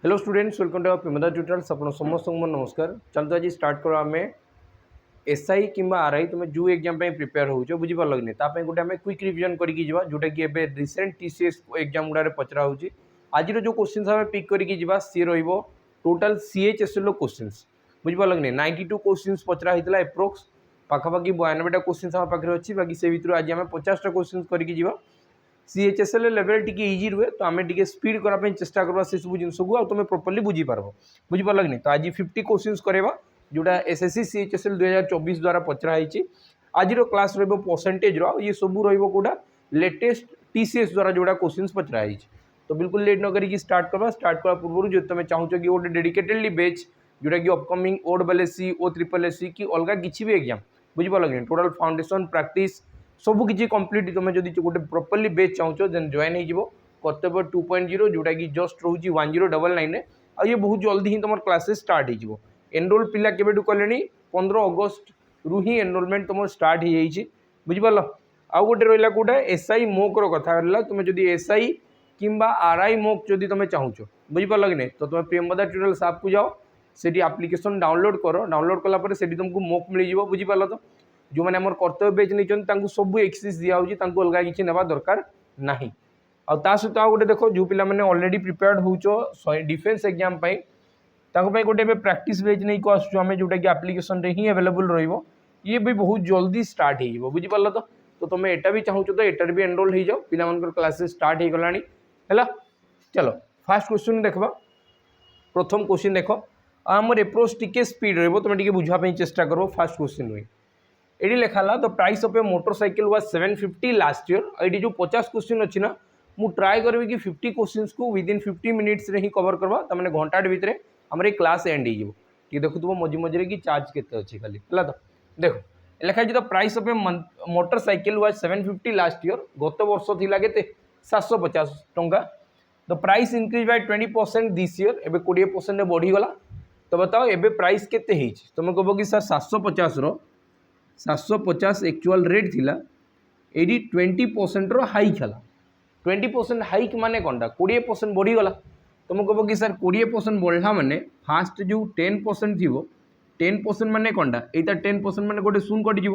Hello students, welcome to Premda tutorials. आप समस्त मोर नमस्कार। चलते आज स्टार्ट करो आम एसआई कि आरआई तुम जो एग्जाम प्रिपेयर हो बुझीपार कि नहीं गोटे आम क्विक रिविजन करके जोटा कि रिसेंट टीसीएस एग्जाम गुड़ा पचरा हो। आज जो क्वेश्चन आम पिक करके सी टोटाल सीएचएसएल क्वेश्चन बुझीपार कि नहीं 92 क्वेश्चन पचरा होता एप्रोक्स पाखापाखि 92टा क्वेश्चन आम पाखे अच्छी बाकी से भितर आज आम 50टा क्वेश्चन करके सीएचएसएल लेवल टी इजी रुए तो आम टे स्पीड करने चेष्टा करवा से सब जिन को तुम प्रॉपर्ली बुझीपार बुझीपार कि नहीं। तो आज 50 क्वेश्चन करवा जोटा एसएससी सीएचएसएल 2024 द्वारा पचराई। आज क्लास परसेंटेज ये सब रोटा लेटेस्ट टीसीएस द्वारा जोड़ा क्वेश्चन पचराई। तो बिल्कुल लेट न करी स्टार्ट करवा पूर्व जो तुम चाहो कि गोटे डेडिकेटेडली बेच जोटा कि अपकमिंग ओडबलएससी ओ ट्रिपल एससी कि अलग किसी भी एग्जाम बुझीपार कि नहीं टोटाल फाउंडेशन प्रैक्टिस सब किसी कम्प्लीट तुम जो गोटे प्रॉपर्ली बेच चाहो देन जॉइन हो कर्तव्य 2.0 जोटा कि जस्ट रोचे 1099 आ ये बहुत जल्दी ही तुम क्लासेस स्टार्ट हो। एनरोल पिला केबेठु कले 15 अगस्त रु ही एनरोलमेंट तुम स्टार्ट हो जाइए बुझीपार। आउ गोटे रहा कौटा एसआई मोक्र कथा तुम जो एसआई कि आरआई मोक जदि तुम चाहो बुझीपार कि नहीं तो तुम प्रेमदा ट्यूटोरियल्स ऐप को जाओ से आप्लिकेसन डाउनलोड कर डाउनलोड कलापर से तुमको मोक मिल जाव बुझीपार। तो जो मैंने आम कर्तव्य बेच नहीं सब एक्सेस दिखाई अलग किसी ना दरकार ना आ सहित आ गोटे देख जो पिला मैंने ऑलरेडी प्रिपेयर्ड हो डिफेन्स एग्जाम गोटे प्रैक्टिस बेच नहीं को आसमें जोटा कि आप्लिकेसन ही अवेलेबल रे भी बहुत जल्दी स्टार्ट हो बुझीपार। तो तुम एटा भी चाहो तो एटार भी एनरोल हो जाओ पिला क्लासेस स्टार्ट हो गलानी है। चलो फास्ट क्वेश्चन देखा प्रथम क्वेश्चन देख आमर एप्रोच टी स्पीड रो तुम बुझापी चेष्टा कर। फास्ट क्वेश्चन नुहे ये लिखाला the price of a motorcycle was 750 last year. ये जो 50 क्वेश्चन अच्छी ना मु ट्राए करी कि 50 क्वेश्चन को विदिन 50 मिनिट्स रे ही कवर करवा तमें घंटाटे भितर आम क्लास एंड हो देखु मझे मझे कि चार्ज केते अच्छी खाली है। तो देखो लिखाई the price of a motorcycle was 750 last year गत वर्ष थिला केते 750 टंका। The price increase by 20% this year एबे 20% बढ़ीगला। तो बताओ एबे प्राइस केते तुम कह कि सर 750 एक्चुअल रेट थिला एडी 20% हाइक है 20% हाइक माने कंटा 20% बढ़ीगला। तुम कह कि सर 20% बढ़ला माने फास्ट जो 10% थी 10% माने कंटा यहाँ 10% माने गोटे शून कटिज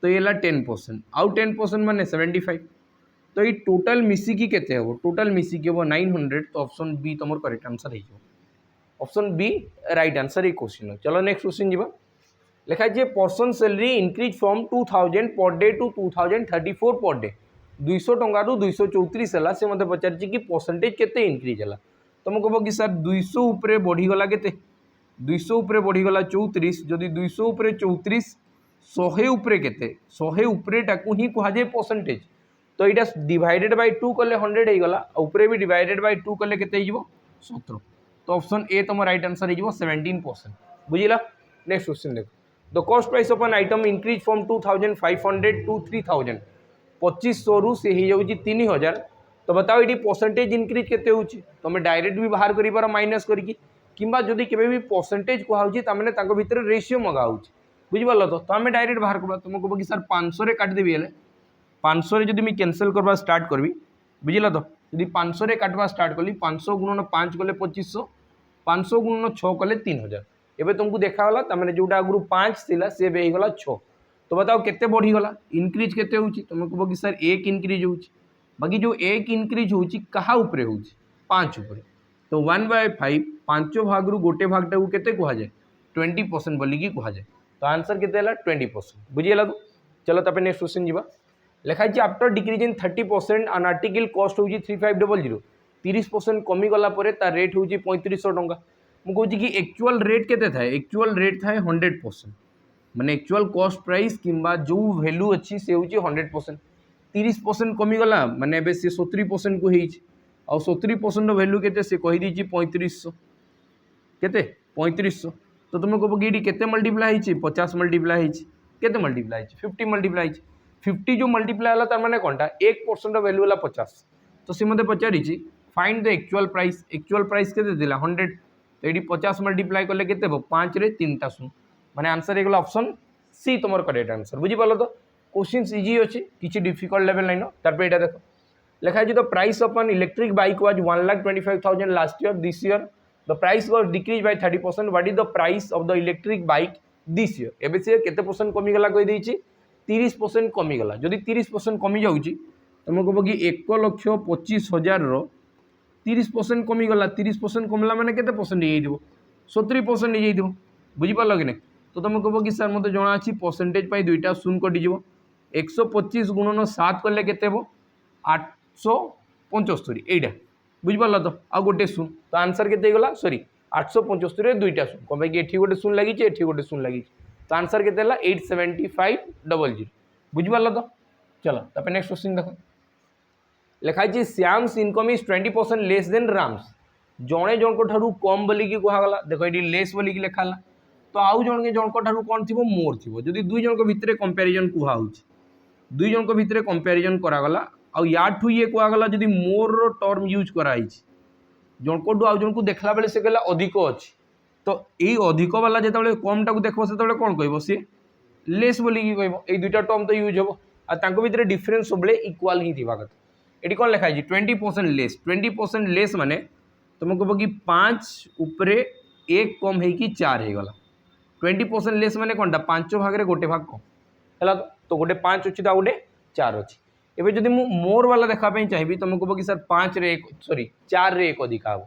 तो ये 10% आउ 10% माने 75 तो ये टोटाल मिसिकी केते हो टोटाल मिसिकी हो 900। तो ऑप्शन बी तुम करेक्ट आंसर हो ऑप्शन बी राइट आंसर ये क्वेश्चन। चलो नेक्स्ट क्वेश्चन जी लिखाई person salary increase from 2000 per day to 2034 per day 200 टंका रू 234 है से मत पचार कि परसेंटेज केते इंक्रीज है। तुम कह कि सर 200 उपरे बढ़ीगला के 200 उपरे बढ़ीगला 34 जदि 200 उपरे 34 100 उपरे केते 100 उपरे टाकू ही कहुए परसेंटेज। तो यहाँ डिवाइडेड बाय 2 कले 100 होगला उपरे भी डिवाइडेड बाय 2 कले केते 17। तो ऑप्शन ए तुम राइट आंसर हो 17% बुझिला। नेक्स्ट क्वेश्चन देखो the cost price of an item increase from 2500 to 3000 2500 रु से हो 3000। तो बताओ ये परसेंटेज इंक्रीज केते होची तुम डायरेक्ट भी बाहर कर माइनस करके किंबा जदि केबे भी परसेंटेज कहूँ तामेने ताको भितर रेशियो मगा हो बुझिपार। तो आम डायरेक्ट बाहर करवा तुम कह कि सर 500 रे काटिदेवी हेले 500 रे जदि मैं कैंसल करवा स्टार्ट करी बुझिल। तो यदि 500 रे काटवा स्टार्ट कली 500 गुणन 5 कले 2500 500 गुणन 6 कले 3000 एबे तुमको देखागला तमें जोटा आगु 5 थिला से होगला 6। तो बताओ केते बढ़ीगला इंक्रीज केते होची तुम कह कि सर 1 इंक्रीज होची बाकी जो 1 इंक्रीज होची कहा उपरे होची 5 उपरे। तो 1/5 5 भाग रु गोटे भागटा को केते कहा जाए 20% बोलिकी कहा जाए। तो आंसर केते हला 20% बुझीगला। तो चलो तापर नेक्स्ट क्वेश्चन जीवा लिखाई आफ्टर डिक्रीजिंग 30% आन आर्टिकल कॉस्ट होची 3500 30% कमीगला तार रेट होची 3500 टंका। मुझे कि एक्चुअल रेट केते थाए एक्चुअल रेट थाए 100% माने एक्चुअल कॉस्ट प्राइस किंबा जो वैल्यू अच्छी से होची 100% 30% कमीगला माने एबे से 70% को होईची आ 70% वैल्यू केते से कहि दीची 3500 केते 3500। तो तुम कह कि ये केते मल्टीप्लाई होईची 50 मल्टीप्लाई होईची केते मल्टीप्लाई होईची 50 मल्टीप्लाई होईची 50 जो मल्टीप्लाई होला तार माने कोनटा 1% वैल्यू होला 50। तो से मते पचारिची फाइंड द एक्चुअल प्राइस केते दिला 100। तो ये 50 मल्टीप्लाई कले के 5 रे 3टा शून्य माने आंसर हो ऑप्शन सी तुम करेक्ट आंसर बुझीपार। तो क्वेश्चन इजी अच्छी किसी डिफिकल्ट लेवल नहीं तार यहाँ देख लिखाई the price of an electric bike was 1,25,000 last year this year the price was decrease by 30%. What is the price of the electric bike this year. एबे से केते परसेंट कमी गला कहि देछि 30% कमी गला. जदि 30% कमी जाउछि तुम कहबो कि 1,25,000 रो 30% कमी गला. 30% कमला माने केते परसेंट हे जइबो 70% हे जइबो. बुझि पालो कि नै. तो तुम कहबो कि सर मते जणा अछि परसेंटेज पाई दुईटा शून्य कटि जिवो. 125 गुणन 7 कले केते हो 875 एटा. बुझि पालो तो आ गोटे शून्य. तो आंसर केते गला सॉरी 875 रे दुईटा शून्य. कोन भाई एठी गोटे शून्य लागि छि एठी गोटे शून्य लागि छि. तो आंसर केते हला 87500. बुझि पालो तो. चलो तपे नेक्स्ट क्वेश्चन देखो. लिखा है Shyam's income is 20% less than Ram's. जणे जणको ठारू कम बोली कि कहा गला. देखो एटी लेस बोली कि लिखाला. तो आउ जण जणको ठारू कोन थिबो मोर थिबो. जदि दुई जणको भितरे कंपैरिजन कुहा होछि दुई जणको भितरे कंपैरिजन करा गला आ याठू ये कहा गला जदि मोर रो टर्म यूज करा हिछि जणको दु आउ जणको देखला बेले से कहला अधिक अछि. तो एई अधिक वाला जेतबेले कम टाकू देखबो सेतबेले कोन कहबो से लेस बोली कि कहबो. एई दुईटा टर्म तो यूज होबो आ तांको भितरे डिफरेंस सबले इक्वल ही थिबा कथा. एटी कोन लिखा है 20% लेस. 20% लेस माने तुम कहबो कि 5 उपरे 1 कम है कि 4 हे गला. 20% लेस माने कोनटा 5 भाग रे गोटे भाग कम हला. तो गोटे 5 अछि ता गोटे 4 अछि. एबे जदि मु मोर वाला देखा पई चाहिबी तुम कहबो कि सर 5 रे 1 सॉरी 4 रे 1 अधिक आबो.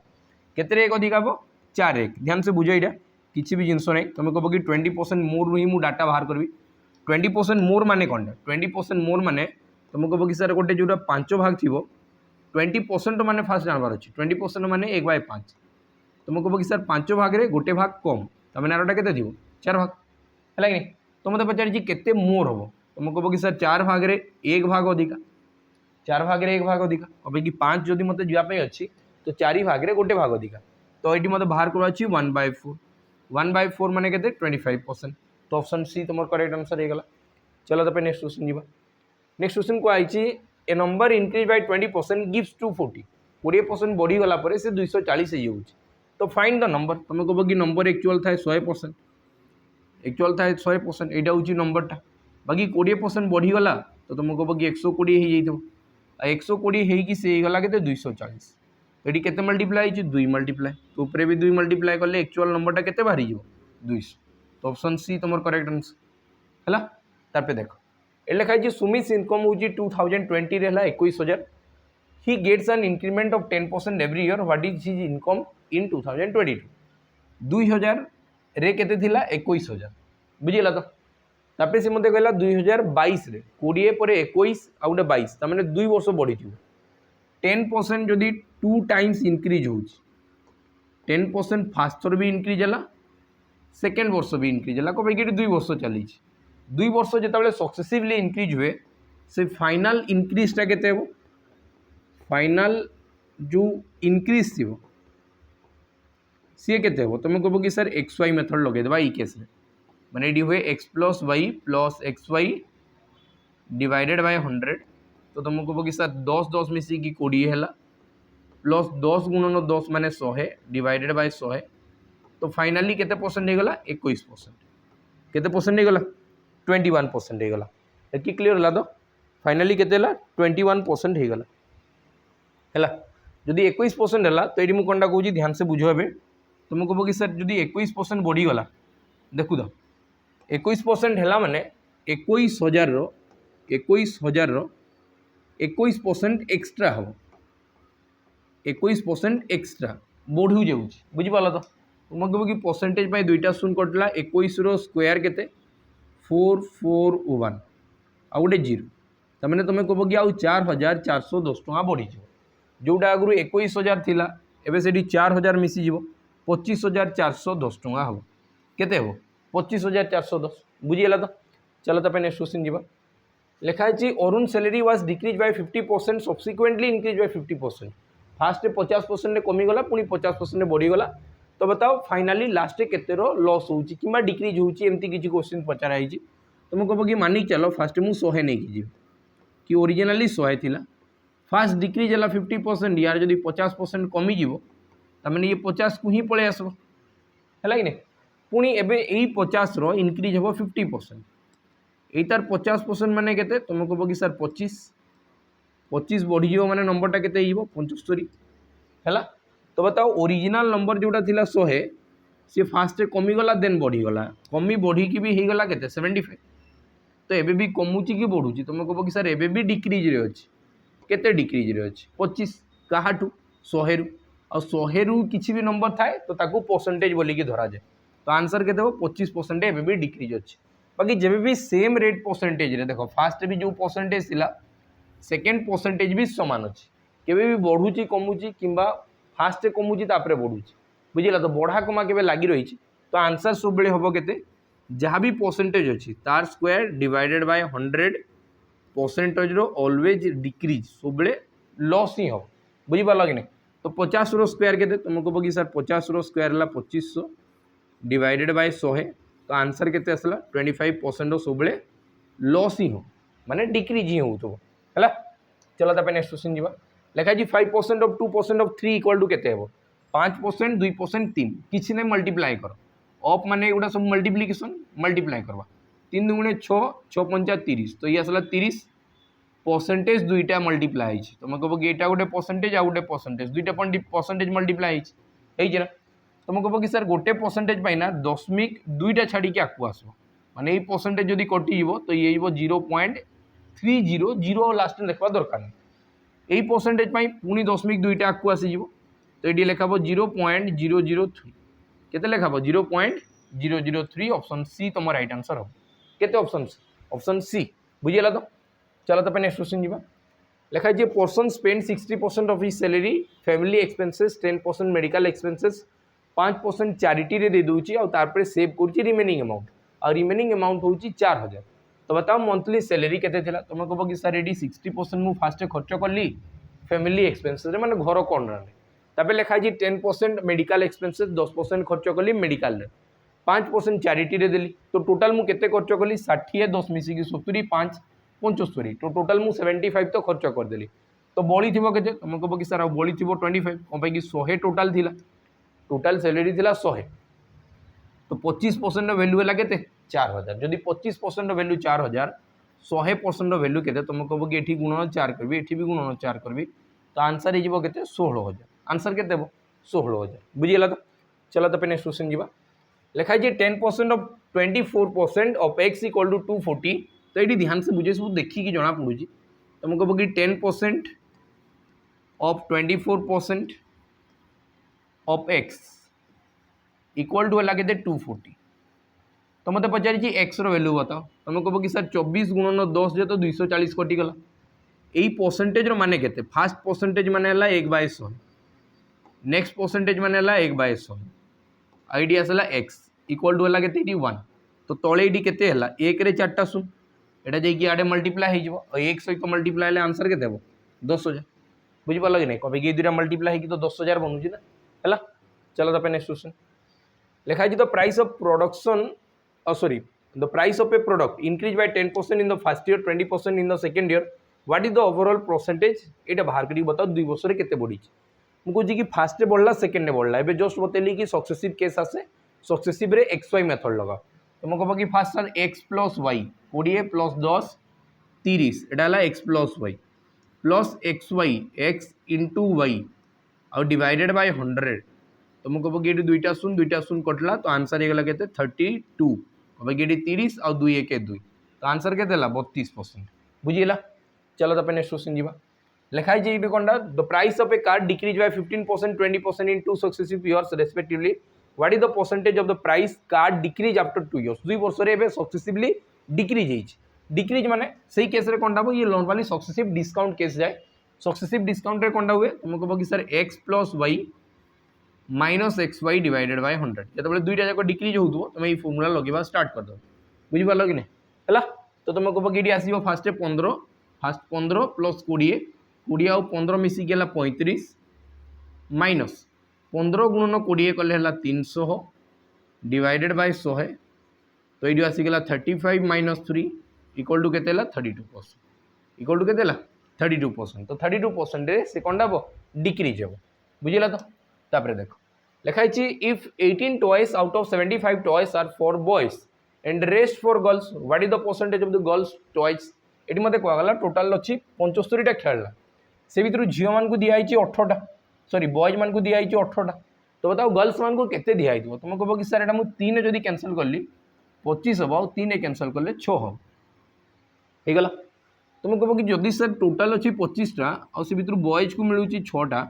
केते रे 1 अधिक आबो 4 रे 1. ध्यान से बुझो इडा किछि भी जिंस नै. तुम कहबो कि 20% मोर रु ही मु डाटा बाहर करबी. 20% मोर माने कोनटा 20% मोर माने तुम कहबो कि सर गोटे जोटा 5 भाग थिबो 20% माने फास्ट जानबार अछि. 20% माने 1/5. तुम कहबो कि सर 5 भाग रे गोटे भाग कम तमे नारोटा केते थिबो 4 भाग हला कि. तो मते पचारि छी केते मोर होबो. तुम कहबो कि सर 4 भाग रे 1 भाग अधिका 4 भाग रे 1 भाग अधिका. अबे कि 5 जदि मते जिया पे अछि तो 4 भाग रे गोटे भाग अधिका. तो एटी मते बाहर करबा अछि 1/4. 1/4 माने केते 25%. तो ऑप्शन सी तुमर करेक्ट आंसर हे गला. चलो तपे नेक्स्ट क्वेश्चन जीवा. नेक्स्ट क्वेश्चन को आइछि ए नंबर इंक्रीज बाय 20% गिव्स 240. 20% बढ़ी गला परे से 240 हे जाउछि. तो फाइंड द नंबर. तुम कहबो कि नंबर एक्चुअल थाए 100%. एक्चुअल थाए 100%. एटा होछि नंबरटा. बाकी 20% बढ़ी गला तो तुम कहबो कि 120 हे जइतो. आ 120 हे कि से गला केते 240. एटी केते मल्टीप्लाई छि 2 मल्टीप्लाई. तो ऊपर भी 2 मल्टीप्लाई करले एक्चुअल नंबरटा केते बाहरी जिवो 200. तो ऑप्शन सी तुमर करेक्ट आंसर हला. तापे देखो ए लिखा है सुमित इनकम होछि 2020 रे हला 21000. He gets an increment of 10% every year. What is his income in 2022. 2000 रे केते थिला 21000. बुझिला तो. तापे से मते कहला 2022 रे 20 परे 21 आ उडे 22 त माने 2 वर्ष बढ़ी थिबो. 10% जदि 2 टाइम्स इंक्रीज होछि 10% फास्ट थर भी इंक्रीज हला सेकेंड वर्ष भी इंक्रीज हला को कि 2 वर्ष चली छि. 2 वर्ष जेतबेले सक्सेसिवली इंक्रीज हुए से फाइनल इंक्रीजटा केते हो. फाइनल जो इंक्रीज थी सी केते हो. तुम कहबो कि सर एक्स वाई मेथड लगे देबा. ई केस रे माने डी हुए x + y + xy divided by 100. तो तुम कहबो कि सर 10 10 मिसी की 20 हैला प्लस 10 गुणन 10 माने 100 डिवाइडेड बाय 100. तो फाइनली केते परसेंट हे गला 21%. केते परसेंट हे गला 21% हे गला. कि क्लियर हला. तो फाइनली केते हला 21% हे गला हैला. जदि 21% हला तो एडी मु कोनटा कहूजी ध्यान से बुझो. एबे तुम कहबो कि सर जदि 21% बढ़ी गला देखु दो 21% हैला माने 21000 रो 21% एक्स्ट्रा हम 21% एक्स्ट्रा बढ़ू जाऊँ. बुझिपाल तो. तुम कहबो कि परसेंटेज पाई दुईटा शून्य कटला 21 रो स्क्वायर केते 441 आ गोटे 0. तमें तुम कहबो कि आउ 4410 टका बढ़ी जाओ. जोटा आगु 21000 थिला एबे सेठी 4000 मिसी जीवो 25410 टका हम केते हो 25410. बुझीगला तो. चलो तपे नेक्स्ट क्वेश्चन जीवा. लिखा है Arun salary was decrease by 50% subsequently increase by 50%. Fast 50% कमी गला पुणी 50% बढ़ी गला. तो बताओ फाइनली लास्ट केते रो लॉस होउची किबा डिक्रीज होउची एमती किछि क्वेश्चन पचारा हिची. तुम कहबो कि मानिक चलो फास्ट मु 100 नै कि जीव कि ओरिजिनली 100 थिला फास्ट डिक्रीज हला 50%. यार जदि 50% कमी जीवो तमने ये 50 को ही पळे आसबो हैला कि नै. पुणी एबे एई 50 रो इंक्रीज हो 50%. एतार 50% माने केते तुम कहबो कि सर 25 बढ़ी जीवो माने नंबरटा केते हिबो 75 हैला. तो बताओ ओरिजिनल नंबर जोटा थिला 100 सी फास्ट कमीगला देन बढ़ीगला कमी बढ़ी की भी होगला के 75 तो एबे भी कमुची कि बढ़ुची तुम कह कि सर एबे भी डिक्रीज रे अच्छी केते डिक्रीज रे अच्छी 25 काहाठू 100 रु आ 100 रु किसी भी नंबर थाए तो ताकू परसेंटेज बोलिकी धरा जाए तो आंसर के 25% एबे भी डिक्रीज अच्छी बाकी जब भी सेम रेट परसेंटेज रे देखो फास्ट भी जो परसेंटेज थिला सेकेंड परसेंटेज भी सामान अच्छी केबे भी बढ़ुची कमुची किंबा फास्ट कमुची तापरे बढ़ुची बुझिला तो बढ़ा कमा केबे लागी रही तो आंसर सब बेले हबो केते जहाँ भी परसेंटेज अच्छी तार स्क्वायर डिवाइडेड बाय 100 परसेंटेज रो ऑलवेज डिक्रीज सब बेले लॉस ही हम बुझी पाल कि नहीं तो 50 रो स्क्वायर के तुम कह कि सर 50 रो स्क्वायर है 2500 डिवाइडेड बाय 100 तो आंसर के आसला 25% सब बेले लॉस ही हो माने डिक्रीज ही हो तो है चलो तापर नेक्स्ट क्वेश्चन जीवा लिखा जी 5% ऑफ 2% ऑफ 3 इक्वल टू केते हेबो 5% 2% 3 किसी ने मल्टीप्लाई करो ऑफ माने एगुड़ा सब मल्टीप्लिकेशन मल्टीप्लाई करवा 3 दुगुणे 6 6 पंचा 30 तो ये आसला 30 परसेंटेज दुईटा मल्टीप्लाई है तुम कह कि यहाँ गोटे परसेंटेज आ गोटे परसेंटेज दुईटा परसेंटेज मल्टीप्लाई है तुम कह कि सर गोटे परसेंटेज पाइना दशमिक दुईटा छाड़ी आगू आस माने परसेंटेज जदि कटिज तो ये 0.30 जीरो लास्ट में देखा दरकार नहीं यही परसेंटेज पुणी दशमिक दुईटा आगू आसीज तो ये लिखा 0.003 केते लिखा 0.003 ऑप्शन सी तुम राइट आंसर हम केते ऑप्शन सी बुझीगला तो चलो तो नेक्स्ट क्वेश्चन जीवा लिखा है person spend 60% of his salary family expenses 10% medical expenses 5% charity रे दे दूची और तारपर सेव करुच्ची रिमेनिंग अमाउंट और रिमेनिंग अमाउंट होची 4000 तो बताओ मंथली सैलरी केते थिला तुम कह कि सर एडी 60% मु फास्ट खर्च कली फैमिली एक्सपेंसेस माने घर कोन रे तापर लिखा है 10% मेडिकल एक्सपेंसेस 10% खर्च कली मेडिकल रे 5% चैरिटी रे देली तो टोटल मु केते खर्च कली 60 10 मिसी की 70 5 75 तो टोटल मु 75 तो खर्च करदेली तो बड़ी थी के तुम कह कि सर बड़ी थी 25 कौन कि 100 टोटाल थिला टोटाल सैलरी थिला 100 तो 25% वैल्यू है के 4000 जदि 25% वैल्यू 4000 100% वैल्यू के तुम कह कि ये गुणन 4 करी ये भी गुणन 4 करी तो आंसर हो 16000 आंसर के 16000 बुझीगला तो चलो तो नेक्स्ट क्वेश्चन जीवा लिखा है 10% of 24% of x equal to 240 तो ये ध्यान से बुझे सब देखिए जना पड़ी तुम कह कि 10% of 24% of x equal to है के 240 तो मत पचारि एक्स वैल्यू बताओ तुम कह कि सर 24 गुणन 10 जो तो 240 कटिगला यही परसेंटेज माने के फास्ट परसेंटेज माने 1/100 नेक्स्ट परसेंटेज माने 1/100 आईडी आसला एक्स इक्वल टू है के 1 तो तले ये के 1 रे 4टा शून्य एटा जाइए आड़े मल्टीप्लाई हो एक सहित मल्टीप्लाई आंसर के 10,000 बुझिपाल कि नहीं कभी ये दुटा मल्टीप्लाई हो तो 10,000 बनूँ ना है चलो तापर नेक्स्ट क्वेश्चन लिखा है the price of production sorry the price of A product increase by 10% in the first year 20% in the second year what is the overall percentage ये बाहर कर बताओ 2 वर्ष में केते बढ़ी मुझे कि फास्ट बढ़ला सेकेंड बढ़ला ए जस्ट बतैली कि सक्सेसिव केस आसे सक्सेसिव रे एक्स वाई मेथड लगा तुम कह कि first sir x plus y 20 plus 10 30 एटा x plus y x into y और डिवाइडेड बाय 100 तुम कह कि दुईटा शून्य कटला तो आंसर होगा के 32 कह कि 30 और 2 1 2 तो आंसर के 32% बुझीगला चलो तापर नेक्स्ट क्वेश्चन जीवा लिखा है ये कौन the price of A car decrease by 15% 20% in 2 successive years respectively what is the percentage of the price car decrease after 2 years 2 वर्ष रे सक्सेसिवली डिक्रीज डिक्रीज माने सही केस रे कौन ये नॉर्मली सक्सेसिव डिस्काउंट केस जाए सक्सेसिव डिस्काउंट रे कौन हुए तुम कह कि sir x plus y minus x y divided by 100 जो दुईटा जाक डिक्रीज हो तुम ये फर्मूला लगे स्टार्ट कर दो बुझिपाल कि नहीं है तो तुम कह कि आसो फास्ट 15 प्लस 20 20 आउ 15 मिसिकी 35 माइनस 15 गुणन 20 कले 300 डिवाइडेड बाय 100 तो ये आसीगला 35 माइनस 3 इक्वल टू के 32% इक्वल टू के 32% तो 32% से कौन हम डिक्रीज हम बुझेगा तो तापर देखो लिखाई if 18 toys out of 75 toys are for boys and rest for girls what is the percentage of the girls toys ये मत कहला टोटाल अच्छी 75टा खेलना से भर झील मान दिखाई 18टा सॉरी बॉयज मान को दिखाई 18टा तो बताओ गर्ल्स मान को केते दिखाई तुम कह कि सर एटा मु 3 जदि कैंसल कली 25 हम आउ 3 कैंसल कले 6 हम हो गला तुम कह कि जदि सर टोटाल अच्छी 25टा आउ से भितर बॉयज को मिलूँ 6टा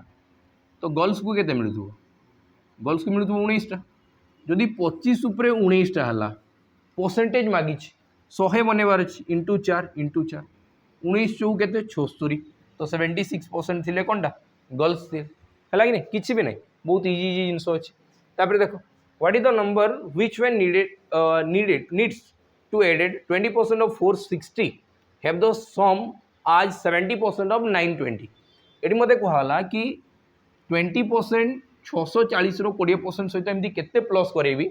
तो गर्ल्स को केते मिलू गर्ल्स को मिलू 19टा जदि 25 उपरे 19टा हला परसेंटेज मागी 100 बनवार अच्छी इंटू 4 19 चौ के 76 तो 76% थिले कौनटा गर्ल्स थे है कि नहीं किसी भी नहीं बहुत इजी इजी जिनस अच्छे तापर देखो what is the number which when needs to added 20% of 460 have the sum आज 70% ऑफ 920 ये मते कहला कि 20% 640 रो 20% सहित एमती केते प्लस करेबी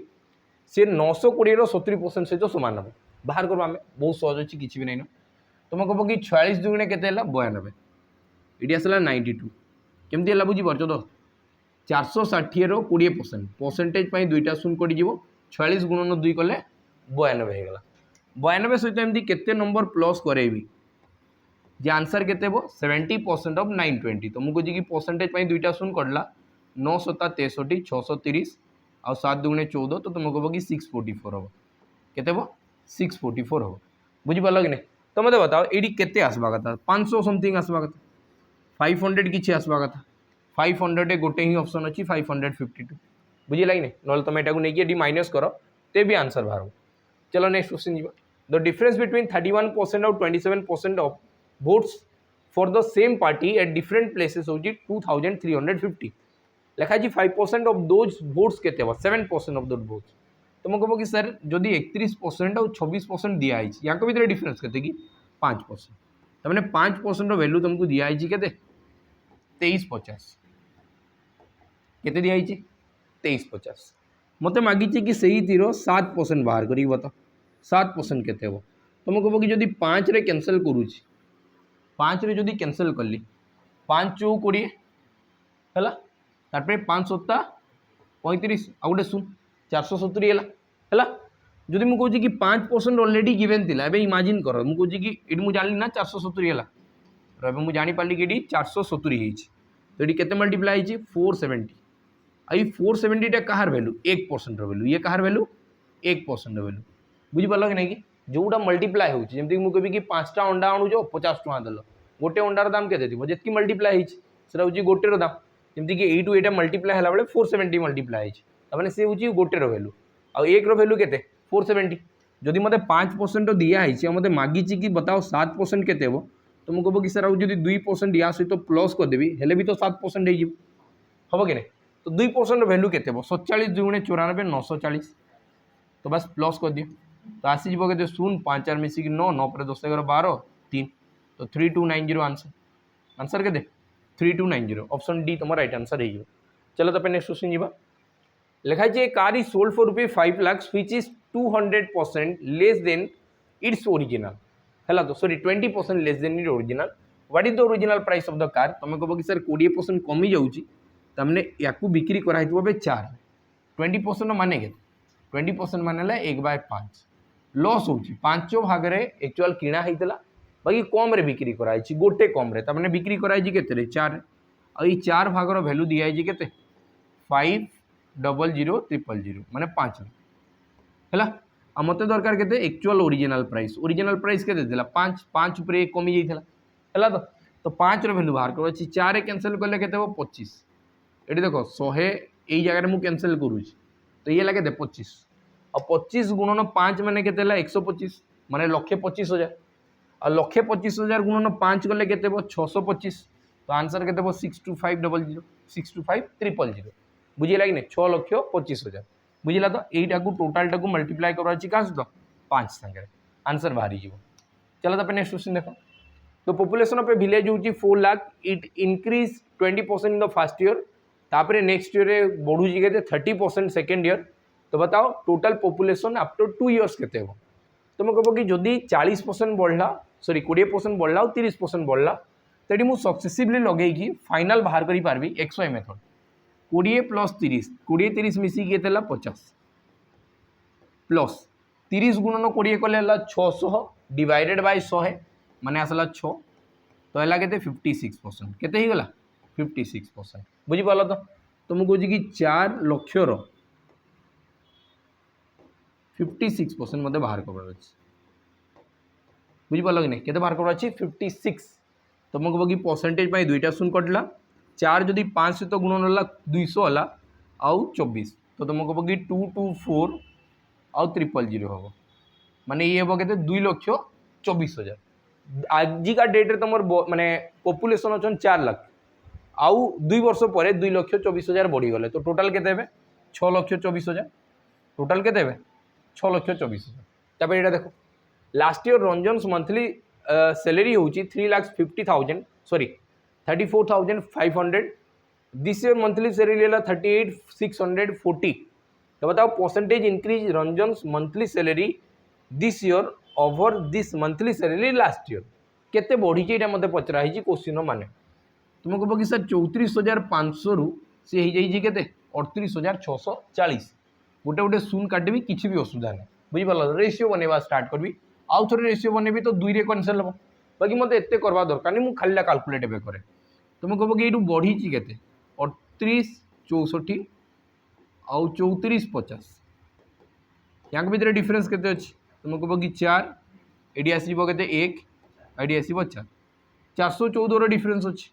सी 920 रो 70% सहित समान हम बाहर करवा आम बहुत सहज अच्छी किसी भी नहीं तुम कह कि 46 दुगुणे के 92 ये आसला 92 केमती है बुझीपार तो 460 रो 20% परसेंटेज दुईटा शून्य कटिज 46 गुणन 2 कले 92 होगा 92 सहित एमती केते नंबर प्लस करेबी जे आंसर केते 70% ऑफ 920 तो मुझे कि परसेंटेज दुईटा शून्य कटला 9 7 63 630 और 7 दुगुणे 14 तो तुम कह कि 644 हम केते 644 हम बुझीपार कि नहीं तो मत बताओ ये केते आसवा कथा 500 समथिंग आसवा कथा 500 किसी आसवा कथा 500 गोटे ही ऑप्शन अच्छी 552 बुझेगा कि नहीं ना तुम यहाँ नहीं माइनस कर ते भी आंसर बाहर चलो नेक्स्ट क्वेश्चन जी द डिफरेंस बिटवीन 31% और 27% of votes for the same party at different places हो 2350 लिखा जी 5% ऑफ दोज वोट्स के 7% ऑफ दोज वोट्स तुम कह कि सर जदि 31% और 26% दिखाई या भर डिफरेंस के 5% तमें 5% वैल्यू तुमको दिखाई के 2350 केते दिखाई 2350 मत मागी कि सही तीर 7% बाहर करी बताओ 7% केते हो तुम कह कि जदि 5 रे कैंसल करूँ 5 रे जदि कैंसल कली 5 चौ 20 है तापर 5 7 35 आ गए 470 है जदि मुझे कि 5% ऑलरेडी गिवेन थिला एबे इमेजिन कर मुझे कि ये मुझे जानी ना 470 है मुझे जानीपारि कि 470 तो ये केते मल्टीप्लाई होती 470 आई 470 कहार वैल्यू 1% वैल्यू ये कहार वैल्यू 1% वैल्यू बुझीपार कि नहीं कि जोटा मल्टीप्लाई होती मुझे कि 5टा अंडा आणुच 50 टका देल गोटे अंडार दाम के जी मल्टीप्लाई होता हूँ गोटेर दाम जमीक यू ये मल्टीप्लाई है बेले 470 मल्टीप्लाई होने सी हूँ गोटेर वैल्यू आउ एक वैल्यू के 470 जदि मत 5% दिखाई मत मागी कि बताओ 7% के तो मुझे कह कि सर आदि 2% या सहित प्लस करदेवी हेले भी तो 7% हम कि नहीं तो 2% वैल्यू के 47 दुगुणे 94 940 तो बस प्लस कर दियो तो आसीज के 0 5 4 मिसिक 9 9 पर 10 11 12 3 तो 3290 आंसर आंसर के 3290 ऑप्शन डी तुम राइट आंसर हो चलो तो नेक्स्ट क्वेश्चन जी लिखा है car is sold for rupees 5 lakh which is 200% less than its original है तो sorry 20% less than it original what is the original price of the car तुम कह कि सर 20% कमी जाऊँगी तमने या बिक्री कराई 4 20% माने के 20% माने 1/5 लॉस हो 5 भाग में एक्चुअल किणा होता बाकी कम रे बिक्री कराई गोटे कम रे बिक्री कराई के 4 और ये 4 भागर वैल्यू दिखाई के 500000 माने 5 है मत दरकार के एक्चुअल ओरिजिनल प्राइस के 5 5 ऊपर कमी जाता है तो 5 वैल्यू बाहर कर 4 कैंसल कले के 25 ये देख 100 यही जगह मुझे कैंसल करूँ तो ये लगे 25 और 25 गुणन 5 मैंने के 125 माने 1,25,000 और 1,25,000 गुणन 5 कले के 625 तो आंसर के 62500 62500 बुझेगा कि नहीं 6,25,000 बुझेगा तो यहीटा को टोटालटा को मल्टीप्लाई करवा क्या सहित 5 सागर आंसर बाहरी जीव चलो तो नेक्स्ट क्वेश्चन देख तो पॉपुलेशन ऑफ ए विलेज हूँ 4 lakh it increase 20% in the first year तापर नेक्स्ट ईयर बढ़ू के 30% सेकेंड ईयर तो बताओ टोटल पॉपुलेशन आफ्टर 2 इयर्स के तुम कह कि जदि 40% बढ़ला सॉरी 20% बढ़ला और 30% बढ़ला तो मुझे सक्सेसिवली लगे फाइनाल बाहर करी पारबी एक्सवाई मेथड 20 + 30 20 30 मिसिकी 50 प्लस 30 गुणन 20 कले 600 डिवाइडेड बाय 100 माने आसला 6 तो है के 56% केते ही गला 56%। बुझिपाल तो मुझे कहूँ कि 4 लक्षर 56% मत बाहर करवार अच्छे। बुझिपाल कि नहीं केते बाहर करवार अच्छी 56। तो मुझे कहूँ कि परसेंटेज में दुईटा शून्य कटला 4 जदि 5 सहित गुणन है 200 है आउ 24 तो तुमको कहूँ कि 224 आउ 000 हम माने ये हम के 2,24,000 आजिका डेट्रे तुम माने पॉपुलेशन अच्छा 4 लाख आउ 2 वर्ष पर 2,24,000 बढ़ीगले तो टोटाल के 6,24,000 टोटाल के 6,24,000 तापर ये देखो last year Ranjan monthly salary हूँ 3,50,000 sorry 34,500 this year monthly salary है 38,640 तो बताओ percentage increase Ranjan monthly salary this year over this monthly salary last year केते बढ़ी ये मत पचरा क्वेश्चन माने तुम कह कि सर 34,500 रु सी के 38,640 गोटे गोटे शून्य काटि किसी भी असुविधा नहीं बुझिपाल रेसीओ बनवा स्टार्ट करी आउ थे रेसीओ बनैबी तो 2 रे कैंसल हम बाकी मत एत करवा दरकार नहीं खाली काल्कुलेट एवं कै तुम कह कि ये बढ़ी के 38,64 आउ 34,50 यहाँ भितर डिफरेन्स के तुम कह कि 4 ये आसो के 1 ये आसो 4 414 डिफरेन्स अच्छी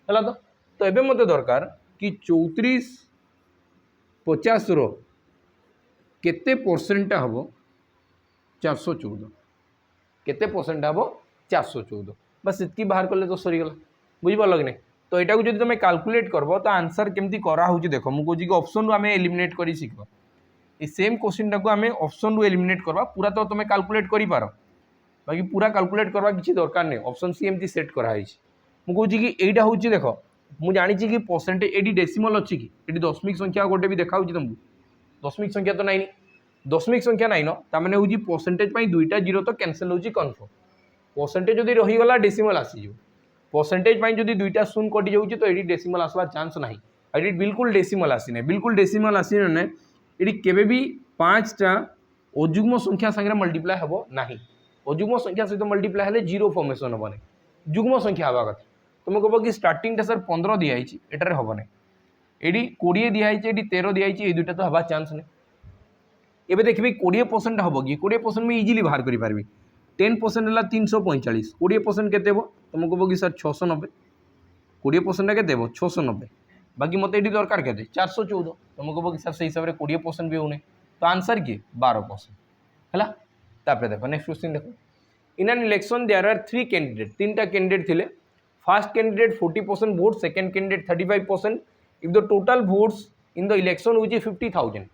है तो ये मत दरकार कि 34,50 रो केते परसेंट हम 414 केते परसेंट हम 414 बस इतकी बाहर कले तो सरीगला बुझिपाल कि नहीं तो यहाँ को जब तुम कैलकुलेट करब तो आंसर केमती कराऊँ देख मुझे कि ऑप्शन आम एलिमिनेट कर शिखा ये सेम क्वेश्चन टाक आम ऑप्शन रु एलिमिनेट करवा पूरा तो तुम कैलकुलेट कर पार बाकी पूरा कैलकुलेट करवा किसी दरकार नहीं ऑप्शन सी एमती सेट कराई मुझे कि यहाँ हूँ देख मुझे जानी कि परसेंटेज ये डेसिमल अच्छी कि ये दशमिक संख्या गोटे भी देखा तुमको दशमिक संख्या तो नाइन दशमिक संख्या नाइन ताने हूँ परसेंटेज दुईटा जीरो तो कैंसल हो कन्फर्म परसेंटेज जब रहीगला डेसिमल आसीज परसेंटेज जब दुईटा शून्य कटि जाऊँगी तो ये डेसिमल आसवार चांस ना ये बिल्कुल डेसिमल आसी ना बिल्कुल डेसिमल आसी ना ये केवे भी 5टा अजुग्म संख्या सागर मल्टीप्लाय हम ना अजुग्म संख्या सहित मल्टीप्लाय हेल्ले जीरो फॉर्मेशन हम नहीं जुग्म संख्या हवा कथा तुम कह कि स्टार्टिंग सर 15 दिखाई एटार हम ना ये 20 दिखाई ये 13 दिखाई ये दुईटा तो हवा चांस नहीं ये देखिए 20% हम कि 20% में इजिली बाहर करी 10% है 345 20% के तुम कह कि सर 690 20% के 690 बाकी मत ये दरकार के 414 तुम कह कि सर से हिसाब से 20% भी होने तो आंसर किए 12% है तापर देखो नेक्स्ट क्वेश्चन देखो in an election there are 3 candidate 3टा कैंडिडेट थे first candidate 40% vote second candidate 35% if the total votes in the election हुई 50,000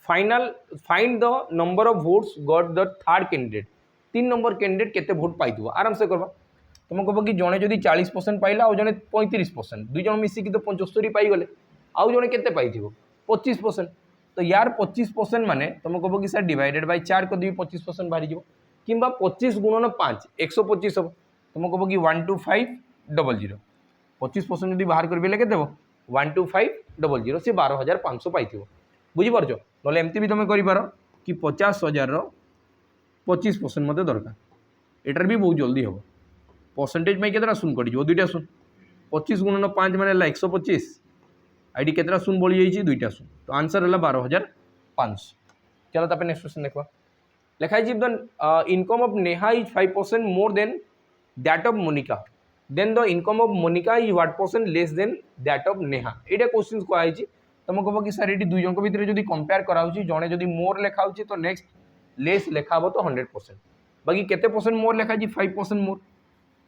find the number of votes got the third candidate 3 number candidate केते vote पाई आराम से करवा तुम कह कि जड़े जदि 40% पाइला आउ जड़े 35% दुई जन मिसिकी तो 75 पाईगले आउ जड़े केते पाई 25% तो यार 25% माने तुम कह कि सर डिवाइडेड बाय 4 कर देवी 25% बाहरी जीव कि 25 गुणन 5 125 हम तुम कह कि 125,000 25% जब बाहर कर के 125,000 सी 12,500 पाई बुझीपार ना एमती भी तुम कर कि 50,000 25% मत दरकार एटार भी बहुत जल्दी हम परसेंटेज में केतरा शून्य कटि दुईटा शून्य 25 गुणन 5 मान 125 आई केतरा शून्य बढ़ी जाइए दुईटा शून्य तो आंसर है 12,500 चलो तापर नेक्स्ट क्वेश्चन देखा लिखाई the income of Neha is 5% more than that of Monika then the income of Monika is what percent less than that of Neha ये क्वेश्चन कहुई तुम कह कि सर ये दुई जन भितर जब कंपेयर कराऊँ जड़े जब मोर लिखा तो नेक्स्ट लेस लिखा हम तो 100% बाकी केते परसेंट मोर लिखा 5% मोर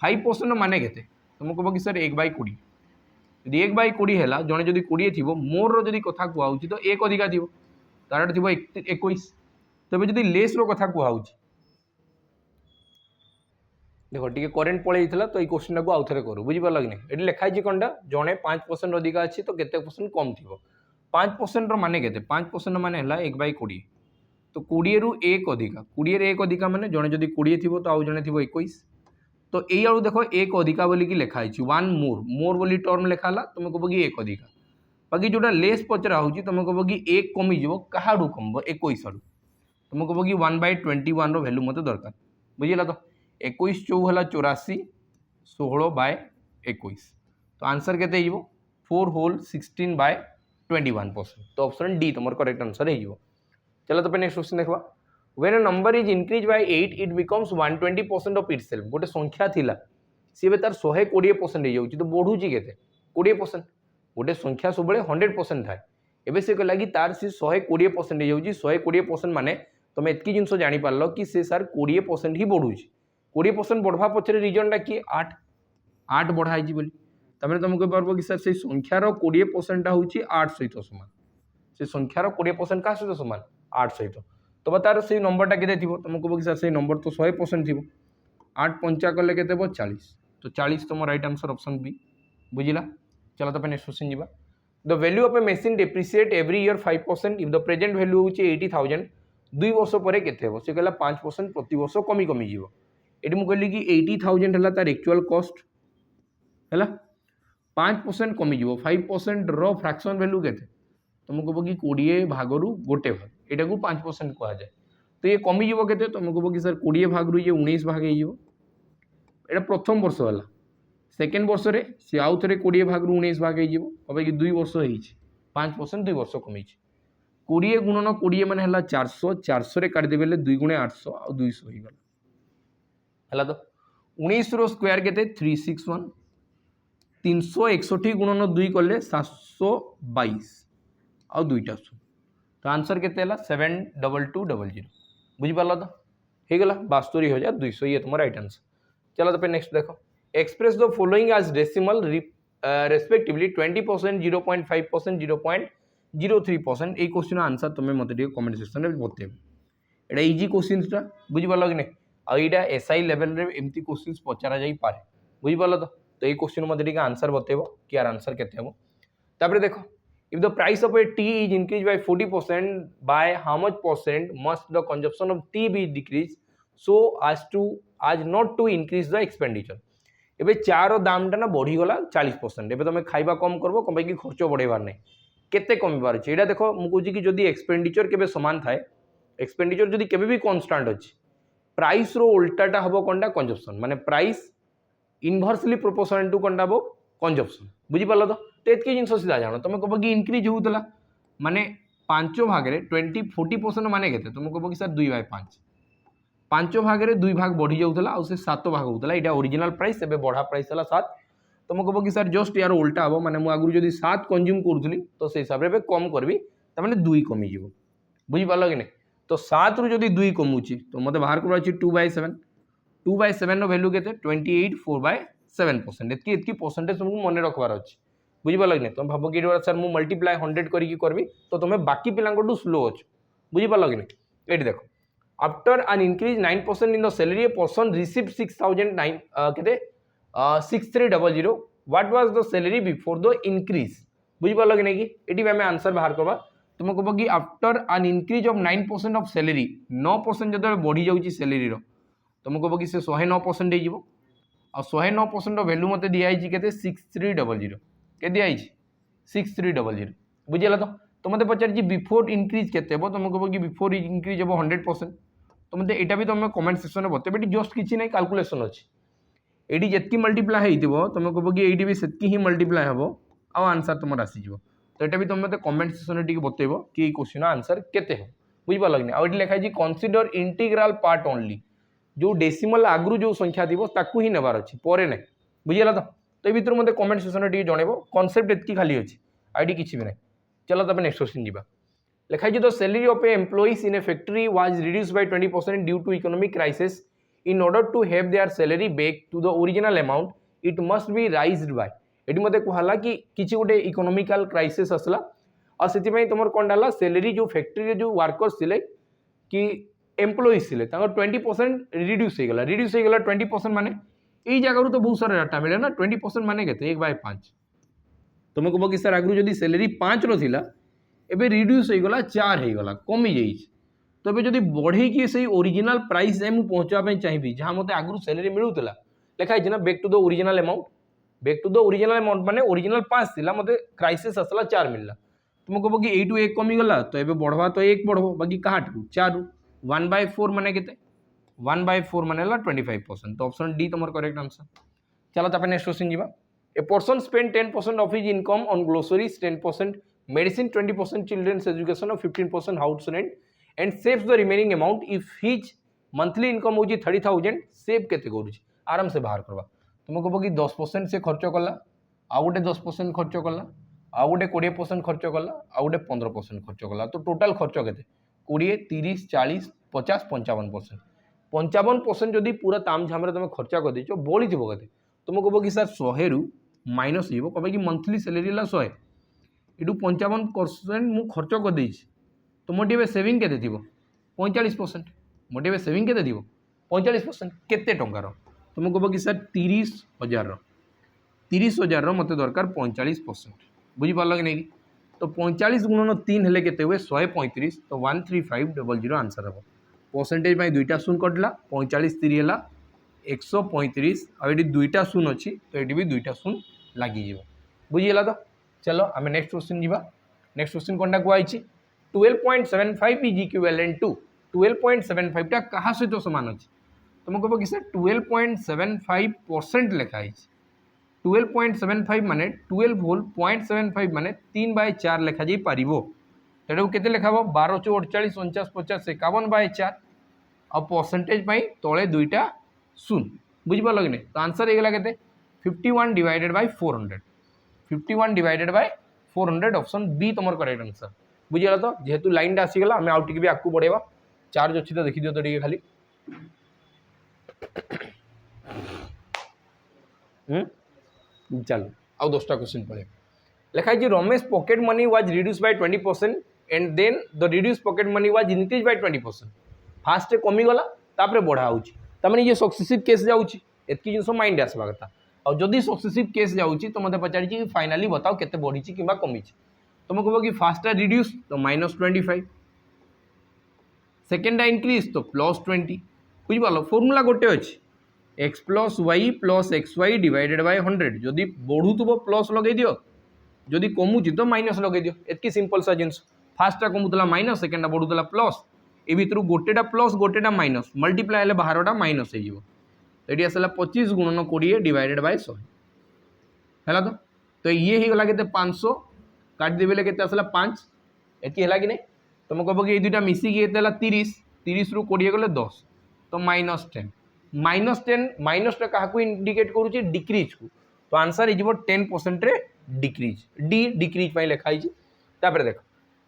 5% माने केते तुम कह कि सर 1/20 यदि 1/20 है जड़े जब 20 थी मोर जब कथा कहूँ तो 1 अधिका थी तार थी 21 तबे जब लेस कथा कहूँ देखो टी करेन्ट पलि तो ये क्वेश्चन को आउ थे करूँ बुझीपार कि नहीं ये लिखाई कंटा जड़े 5% अधिका अच्छी तो केते परसेंट कम थी 5% माने केते 5% माने 1/20 तो 20 रु 1 अधिका 20 1 अधिका माने जड़े जब 20 थी तो आउ जड़े थी 21 तो ये आलू देखो 1 अधिका बोली कि लिखाई 1 मोर मोर बोली टर्म लिखाला तुम कह कि 1 अधिका बाकी जोटा लेस पचरा हो तुम कह कि 1 कमिज क्या कम 21 आड़ू तुम कह कि 1/21 भैल्यू मत दरकार बुझीला तो 21 चौ है 84 16/21 तो आंसर केते हो 4 होल 16/21%। तो ऑप्शन डी तुम करेक्ट आंसर हो। चलो तो नेक्स्ट क्वेश्चन देखा when a number is increase by 8 it becomes 120% of itself. गोटे संख्या थिला सी बे तार 120% हो जाउची तो बढ़ुची केते 20%। गोटे संख्या सब 100% थाए एबे से कहला कि तार सी 120% हो जाउची 120% माने तुम एतकी जिनस जानि पारलो कि से सर 20% ही बढ़ुची 20% बढ़वा पछरे रीजनटा कि 8 बढ़ाई जी बोली तमें तुम कह पार्बो कि सर से संख्यार 20% होची 8 सहित समान से संख्यार 20% का सहित समान 8 सहित तो तार से नंबरटा केते थिबो तुम कह कि सर से नंबर तो 100% थिबो 8 पंचा कले केते 40 तो 40 तुम राइट आंसर ऑप्शन बी बुझिला। चलो तो नेक्स्ट क्वेश्चन जीवा the value of A machine depreciate every year 5% if the present value होची 80,000 2 वर्ष पर केते हेबो से कहला 5% प्रति वर्ष कमी कमी जीवो एटी मु कहली कि 80,000 हला तार एक्चुअल कॉस्ट हला 5% कमी जीवो 5% रो फ्रैक्शन वैल्यू केते तुम कह कि 20 भागरु गोटे भाग एटा को 5% कहा जाए तो ये कमी जीवो केते तुम कह कि सर 20 भाग रु ये 19 भाग हे जीवो एटा प्रथम वर्ष हला सेकेंड वर्ष रे से आउ थे 20 भाग रु 19 भाग हो हम कि 2 वर्ष हो 5% 2 वर्ष कमी 20 गुणन 20 मान है 400 400 रे काट देबे 2 गुणे 800 आ 200 हो गला तो 19 रो स्क्वायर केते 361 361 गुणन 2 कले 722 आ 2टा तो आंसर केते हला 72200 बुझी पाला तो हे गला 72,200 ये तुम राइट आंसर। चलो तो नेक्स्ट देखो express the following as decimal respectively 20% 0.5% 0.03% এই क्वेश्चन आंसर तुम्हें मत कमेंट सेक्शन में बतेब एटा इजी क्वेश्चनटा बुझी पाल कि नहीं आ एटा एसआई लेवल रे एमती क्वेश्चंस पचारा जाई पारे बुझी पाल तो ये क्वेश्चन मत आंसर बतेब कि यार आंसर केते हेबो तापर देखो if the price of a tea is increased by 40% by how much percent must the consumption of tea be decreased so as not to increase the expenditure एबे चार दामटा ना बढ़ीगला 40% एबे तुम खाइबा कम करबो कम कि खर्च बढ़ेबार नहीं केते कमी पारुछि एटा देखो मु कहूँ कि जदि एक्सपेंडिचर केबे समान थाए एक्सपेंडिचर जदि केबे भी कांस्टेंट अछि प्राइस रो उल्टाटा हबो कोनटा कंजप्शन माने प्राइस इनवर्सली प्रोपोर्शनल टू कोनटा हबो कंजप्शन बुझी पालो तो एतके जिंस सीधा जानो तुम कहबो कि इंक्रीज होउतला माने 5 भाग रे 40% माने केते तुम कहबो कि सर 2/5 5 भाग रे 2 भाग बढ़ी जाउतला आ से 7 भाग होउतला एटा ओरिजिनल प्राइस एबे बढ़ा प्राइस हला 7 तुम कहबो कि सर जस्ट यार उल्टा हबो माने मु आगु जदी 7 कंज्यूम करथुली तो से हिसाब रे बे कम करबी त माने 2 कमी जीवो बुझी पालो कि नै तो 7 रु जदी 2 कमुची तो मते बाहर करबा अछि 2/7 2/7 नो वैल्यू केते 28 4/7% एतकी परसेंटेज तुमको मन रखबार अछि बुझी पालो कि नै तुम भाबो कि सर मु मल्टीप्लाई 100 करी की करबी तो तुम बाकी पिलांगटू स्लो अछि बुझी पालो कि नै एटी देखो after an increase 9% in the salary a person received 6300 what was the salary before the increase बुझी पालो कि नहीं कि एटी में आंसर बाहर करबा तुम कहबो कि after an increase of 9% of salary 9% जदे बढ़ी जाउची सैलरी रो तुम कहबो कि से 109% हे जिवो आ 109% रो वैल्यू मते दिया आइची केते 6300 के दिया आइची 6300 बुझिला तो मते पचार जी बिफोर इंक्रीज केते हेबो तुम कहबो कि बिफोर इंक्रीज हेबो 100% तो मते एटा भी तुम कमेंट सेक्शन में बतेबे एटी जस्ट किछि नै कैलकुलेशन अछि एटी जेतकी मल्टीप्लाई हेइतिबो तुम कहबो कि एटी भी सेतकी ही मल्टीप्लाई हेबो आ आंसर तुम आसी जिवो तो एटा भी तुम मते कमेंट सेक्शन में टिके बतेबो कि ए क्वेश्चन आंसर केते हो बुझि पालो कि नै आ एटी लिखा जी कंसीडर इंटीग्रल पार्ट ओनली जो डेसिमल आगु जो संख्या थिबो ताकू ही नेबार अछि परे नै बुझिला तो ए भीतर मते कमेंट सेक्शन में टिके जणेबो कांसेप्ट एतकी खाली अछि आईडी किछि भी नै चलो तब नेक्स्ट क्वेश्चन जीवा लिखा है the salary of a employees in a factory was reduced by 20% due to economic crisis in order to have their salary back to the original amount it must be raised by एटी मते कहला कि किछि गोटे economical crisis असला और सेति पई तमर कोन डाला सैलरी जो फैक्ट्री रे जो वर्कर्स थिले कि एम्प्लॉइज थिले तांगर 20% रिड्यूस हे गेला 20% माने एई जगह रु तो बहुत सारा डाटा मिले ना 20% माने केते 1/5 तुम कहबो कि सर आगु जदी सैलरी 5 रो थिला एबे रिड्यूस हो गला 4 हो गला कमी जाई तो एबे जदी बढ़े कि सही ओरिजिनल प्राइस ए मु पहुंचा पे चाहिबी जहां मते आगु सैलरी मिलुतला लिखा है ना back to the original amount माने ओरिजिनल 5 थिला मते क्राइसिस असला 4 मिलला तुम कहबो कि 8 टू 1 कमी गला तो एबे बढ़वा तो 1 बढ़बो बाकी काट 4 1/4 माने केते 1/4 माने ला 25% तो ऑप्शन डी तमर करेक्ट आंसर चलो त नेक्स्ट क्वेश्चन जीवा a person spend 10% of his income on groceries, 10% medicine, 20% children's education और 15% house rent and saves the remaining amount if his monthly income होची 30,000 सेव केते करूची आराम से बाहर करवा तुम कह कि 10% से खर्च कला आउ गोटे 10% खर्च कला आउ गोटे 20% खर्च कला आउ गोटे 15% खर्च कला तो टोटाल खर्च केते 20, 30, 40, 50, 55%। 55% जदि पूरा तामझाम तुम खर्चा कर देछ बड़ी थी के तुम कह कि सर 100 रु माइनस हो कह कि मंथली सैलरी है 100 यू 55% मु खर्च कर देछि तो मोटे सेविंग केते थी 45%। मोटे सेविंग केते थी 45%। केते टंकार तुम कह कि सर 30,000 30,000 मत दरकार 45%। बुझीपार कि नहीं तो 45 गुणन 3 हेले केते हुए 135 तो 13500 आंसर हम परसेंटेज में दुईटा शून कटला 45 3 है 135 आ दुईटा शून अच्छी तो ये भी दुईटा शून लगी बुझीगला तो चलो आम नेक्स्ट क्वेश्चन जीवा। नेक्स्ट क्वेश्चन कौन कहुई 12.75 इज इक्विवेलेंट टू 12.75 टा कहा सहित सामान अच्छी तुम कह कि सर 12.75% लिखाई 12.75 माने 12 होल 0.75 माने 3/4 लिखा जाई पारिबो तेडू केते लिखाबो 12 4 48 49 50 51/4 आ परसेंटेज पाई तळे दुईटा शून बुझिपारल कि नहीं तो आंसर हे गला केते 51 divided by 400 51 divided by 400 option B तुम करेक्ट आंसर बुझीगला तो जेहेतु लाइन आसी गला हमें आउट भी आगू बढ़ेबा चार्ज अच्छी तो देखि दियो तो टिके खाली चलो आउ 10टा क्वेश्चन पड़े लिखाई Ramesh pocket money was reduce by 20% and then the reduce pocket money was increase by 20%। First कमीगला तापर बढ़ा होने ये सक्सेसिव केस जाऊँगी एतकी जिन माइंड आसवा कथा और जदि सक्सेसिव केस जाऊँगी तो मतलब पचार कि फाइनाली बताओ केते बढ़ी कि कमी तुम कह कि फास्ट रिड्यूस तो -25 सेकेंड इंक्रीज तो +20 बुझिपाल फर्मूला गोटे अच्छी x + y + xy divided by 100 जदि बढ़ुव प्लस लगे दियो जदि कमुची तो माइनस लगे दियो एतकी सिंपल सा जिन फास्टा कमुला माइनस सेकेंडा बढ़ुला प्लस ए भर गोटेटा प्लस गोटेटा माइनस मल्टीप्लाई हेल्ले 12टा माइनस होटी आसला 25 गुणन 20 डिवाइडेड बाय 100 है तो ये ही गला के 500 काटिदेवे के आसला 5 एति है कि नहीं तुम कह कि दुटा मिसिकी 30 30 रु 20 गले 10 तो -10 -10 माइनसटा क्या इंडिकेट करुच्चे डिक्रीज को तो आंसर हो 10% रे डिक्रीज डी डिक्रीज लिखाई देख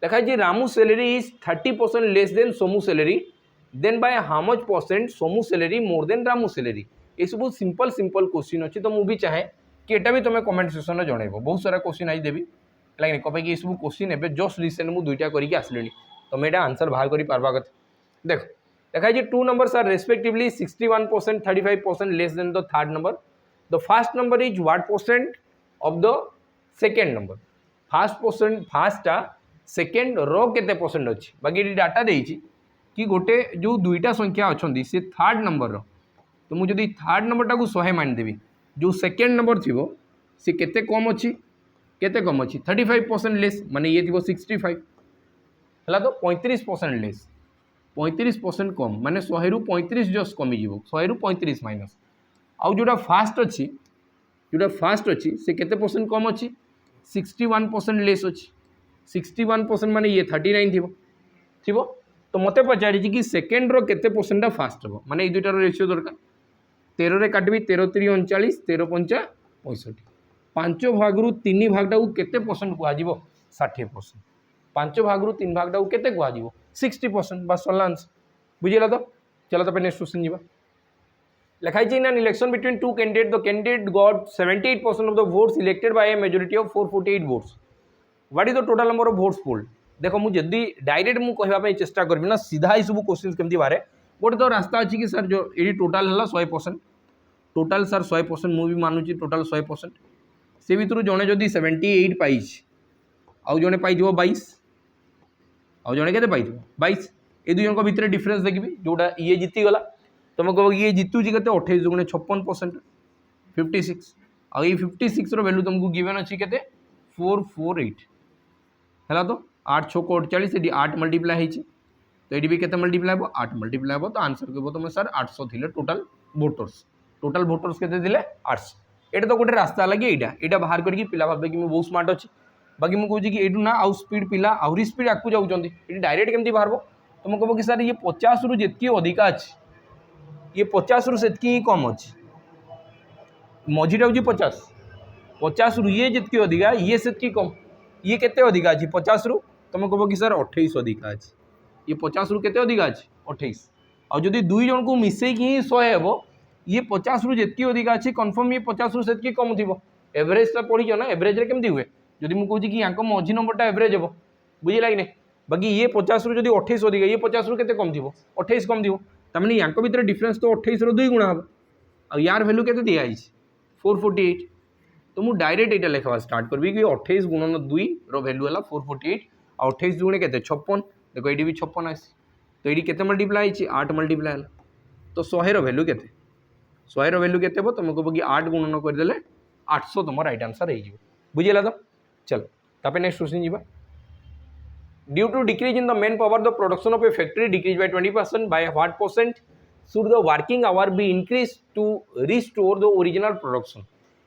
लिखाई Ramu salary is 30% less than Somu salary then by how much percent Somu salary more than Ramu salary ये सब सिंपल सिंपल क्वेश्चन अच्छी तो मुझे चाहे कि एटा भी तुम कमेंट सेक्शन में जनइब बहुत सारा क्वेश्चन आज देवी है कहीं ये सब क्वेश्चन ए जस्ट रिसेंट मुझे दुईटा करके आसली तुम यहाँ आंसर बाहर कर पार्बा कथा देख लिखाई 2 numbers are respectively 61%, 35% less than the third number. The first number is what percent of the second number? First second row केते परसेंट अच्छी बाकी ये डाटा देछि कि गोटे जो दुईटा संख्या अच्छा से थर्ड नंबर रो तो मुझे थर्ड नंबर टाक 100 मानदेवी जो सेकेंड नंबर थी सी केते कम अच्छी केते कम अच्छी 35% लेस माने ये थी 65 है तो 35% लेस 35% कम माने 100 रु 35 जस्ट कमी 100 रु 35 माइनस आउ जोटा फास्ट अच्छी से केते परसेंट कम अच्छी 61% लेस अच्छी 61% माने ये 39 थी तो मत पचारि कि सेकेंड रो केते परसेंटा फास्ट हम माने ये दुईटार रेशियो दरकार 13 रे काटबी 13 3 39 13 5 65 5 भागरू 3 भागटा केते परसेंट कह 60% 5 भागरू 3 भागटा केते कह 60% बस सरला आंसर बुझीगला तो चलो तो नेक्स्ट क्वेश्चन जीवा लिखाई इन an election between two candidate the candidate got 78% of the votes elected by A majority of 448 votes what is the total number of votes polled देखो मुझे जदि डायरेक्ट मुझे कहवाई चेष्टा करी ना सीधा ही सब क्वेश्चन केमती बारे गोटे तो रास्ता अच्छी कि सर जो ये टोटाल है 100% टोटाल सर 100% मुझे भी मानुची टोटाल 100% से भर जड़े जदि 78 पाई आउ जड़े पाई 22 आउ जड़े के 22 ये दुई जन भितर डिफरेन्स देखी जोटा ये जीतीगला तुम कह ये जीतुची के 28 गुणे 56% 56 आ 56 वैल्यू तुमको गिवन अच्छी के 448 है तो 8 6 48 ये 8 मल्टीप्लाई होती तो ये भी केते मल्टीप्लाई हम 8 मल्टीप्लाई हम तो आंसर कह तुम सर 800 थे टोटाल भोटर्स के 800 एटा तो गोटे रास्ता लगे एटा बाहर करके पिला भाबे कि मैं बहुत स्मार्ट अच्छी बाकी मुझे कहूँ कि एटू ना आउ स्पीड पिला आहरी स्पीड आकू जाऊँगी ये डायरेक्ट केमती बाहर तुम कह कि सर ये 50 रु जी अधिका अच्छी ये 50 रु से ही कम अच्छी मझीटा हूँ 50 रु ये जितकी अधिका ये से कम ये केते अधिका अच्छी 50 रु तुम कह कि सर 28 अधिका अच्छी ये 50 रु केते अधिका अच्छी 28 और जदि दुई जन को मिसेक ही 100 हे ये 50 रु जी अधिका अच्छी कन्फर्म ये 50 रु से कम थी एवरेजटा पढ़ी ना एवरेज केमती हुए जदि मुझे कहूँ कि यहाँ मझी नंबरटा एवरेज हे बुझे कि बाकी ये 50 रु जदि 28 अधिका ये 50 रु केते कम थी 28 कम थी तमें यहाँ भितर डिफरेन्स तो 28 रो 2 गुणा हम और यार भैल्यू केते दिखाई 448 तो मुझे डायरेक्ट यहाँ लिखा स्टार्ट करी कि 28 गुणन 2 रो वैल्यू है 448 और 28 दुणे के 56 देखो ये भी 56 आसी तो ये केते मल्टीप्लाई 8 मल्टीप्लाई तो 100 रो वैल्यू केते 100 रो वैल्यू केते तुम कह कि 8 गुणन करदे 800 तुम राइट आंसर हो बुझेगा तो चलो तापर नेक्स्ट क्वेश्चन जी due to decrease in the manpower the production of a factory decrease by 20% by what percent should the working hour be increase to restore the original production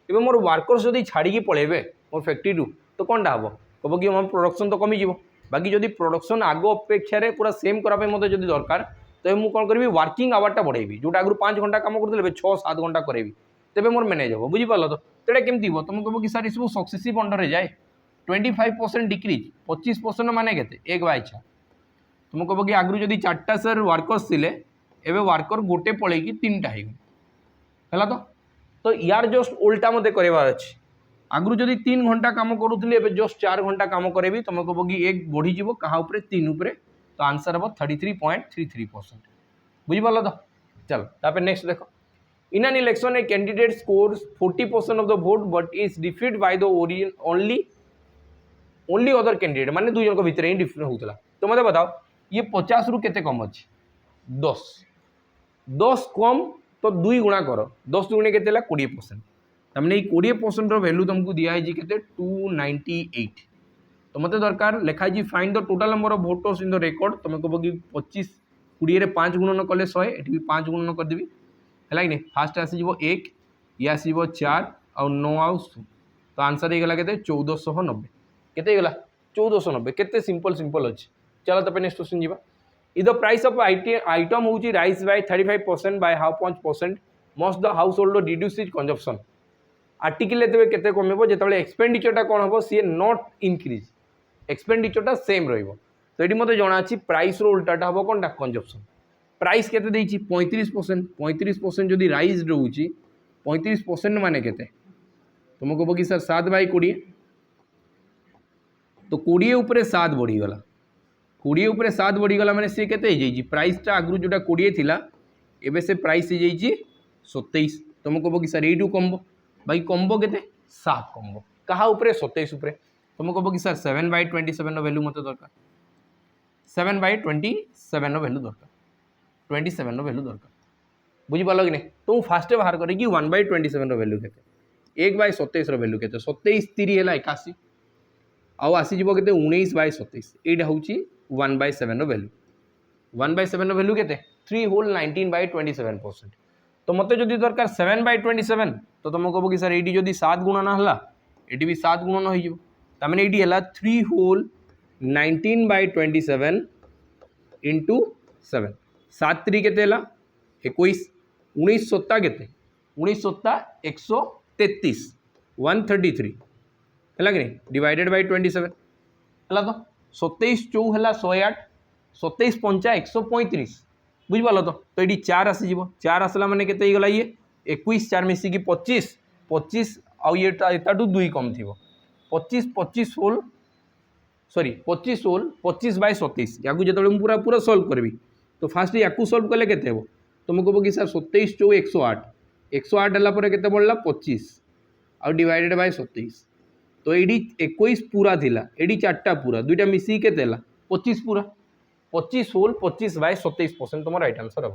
एवं more workers जदि छाड़ी पलैबे मोर factory रू तो कौन हम कब कि मोर production तो कमिज बाकी जदि प्रोडक्शन आग अपेक्षा पूरा सेम करापे मत जदि दरकार तो मुझे कौन करी वर्किंग आवर बढ़ेबी जोटा आगु 5 घंटा कम करते 6-7 घंटा करेबी तेज मोर मैनेज हम बुझीपाल तो तेटा केमती हम तुम कह कि सर ये सब सक्सेसिव अंडर जाए 25% डिक्रीज 25% माने केते 1/4 तुम कह कि आगु जदि 4टा सर वर्कर्स थिले एवं वर्कर गोटे पलैक 3टा है तो यार जस्ट उल्टा मत करार अच्छे आगु जदि 3 घंटा कम करूँ एवं जस्ट 4 घंटा कम करेबी तुम कह कि 1 बढ़ीज क्या 3 उपरे तो आंसर हम 33.33% बुझीपाल तो चलो तापर नेक्स्ट देख इन an election a candidate scores 40% of the vote but is defeat by the only other candidate माने 2 जन भितर ही डिफरेंस होता तो मत बताओ ये 50 रु केते कम अच्छी 10 कम तो 2 गुणा कर 10 दुणे के 20% तमने 20% वैल्यू तुमको दिखाई के 298 तो मत दरकार लिखाई find the total number of voters in the record तुम कह कि 25 20 5 गुणन कले 100 ये भी 5 गुणन करदेवी है कि फास्ट आसीज 1 ये आसो 4 आउ 9 आउ तो आंसर होगा के 1490 केते गला 1490 केते सिंपल अच्छे चलो तब नेक्स्ट क्वेश्चन जीवा if the price of item होची rise by 35% by how much percent must the household reduce is consumption article केते कमेबो जेतबेले एक्सपेंडिचरटा कोन हबो सी नॉट इंक्रीज एक्सपेंडिचरटा सेम रहिबो तो ये मत जना अछि प्राइस रो उल्टाटा हबो कोनटा कंजप्शन प्राइस केते देछि 35% जदि राइज रहउछि 35% माने केते तुम कह कि सर 7/20 तो 20 उपरे 7 बढ़ीगला 20 उपरे 7 बढ़ीगला माने सी केते हो प्राइसटा आगु जोटा 20 थिला एबे से प्राइस हो 27 तुम कह कि सर यू कम्बो भाई कम्बो केते 7 कम्बो कहा उपरे 27 उपरे तुम कह कि सर 7/27 वैल्यू मत दरकार 7/27 वैल्यू दरकार 27 वैल्यू दरकार बुझीपाल कि नहीं तो मुझे फास्ट बाहर करी 1/27 वैल्यू के 1/27 वैल्यू के 27 3 है 81 आउ आसीज के 19/27 यहाँ हूँ 1/7 वैल्यू 1/7 वैल्यू के 3 होल 19/27% तो मत जो दरकार 7/27 तो तुम कह कि सर ये जदि 7 गुणन है ये भी 7 गुणन होने ये है 3 होल 19/27 इंटू 7 7 3 के 21 19 सत्ता के 19 सत्ता 133 133 है कि डिवाइडेड बाय 27 है तो 27 चौ है 108 27 पंचा 135 बुझिपाल तो ये 4 आसीज 4 आसला मैंने के गला ये 21 4 मिसिकी 25 25 आउ ये 2 कम थी 25 होल सॉरी 25 होल 25/27 या जो पूरा पूरा सल्व करी तो फास्ट या सल्व कले के तुम कह कि सर 27 चौ 108 108 है बढ़ला 25 आउ डिवाइडेड बाय 27 तो ये 21 पूरा थिला ये 4टा पूरा 2टा मिसी के 25 पूरा 25 होल 25/27% तुम राइट आंसर हम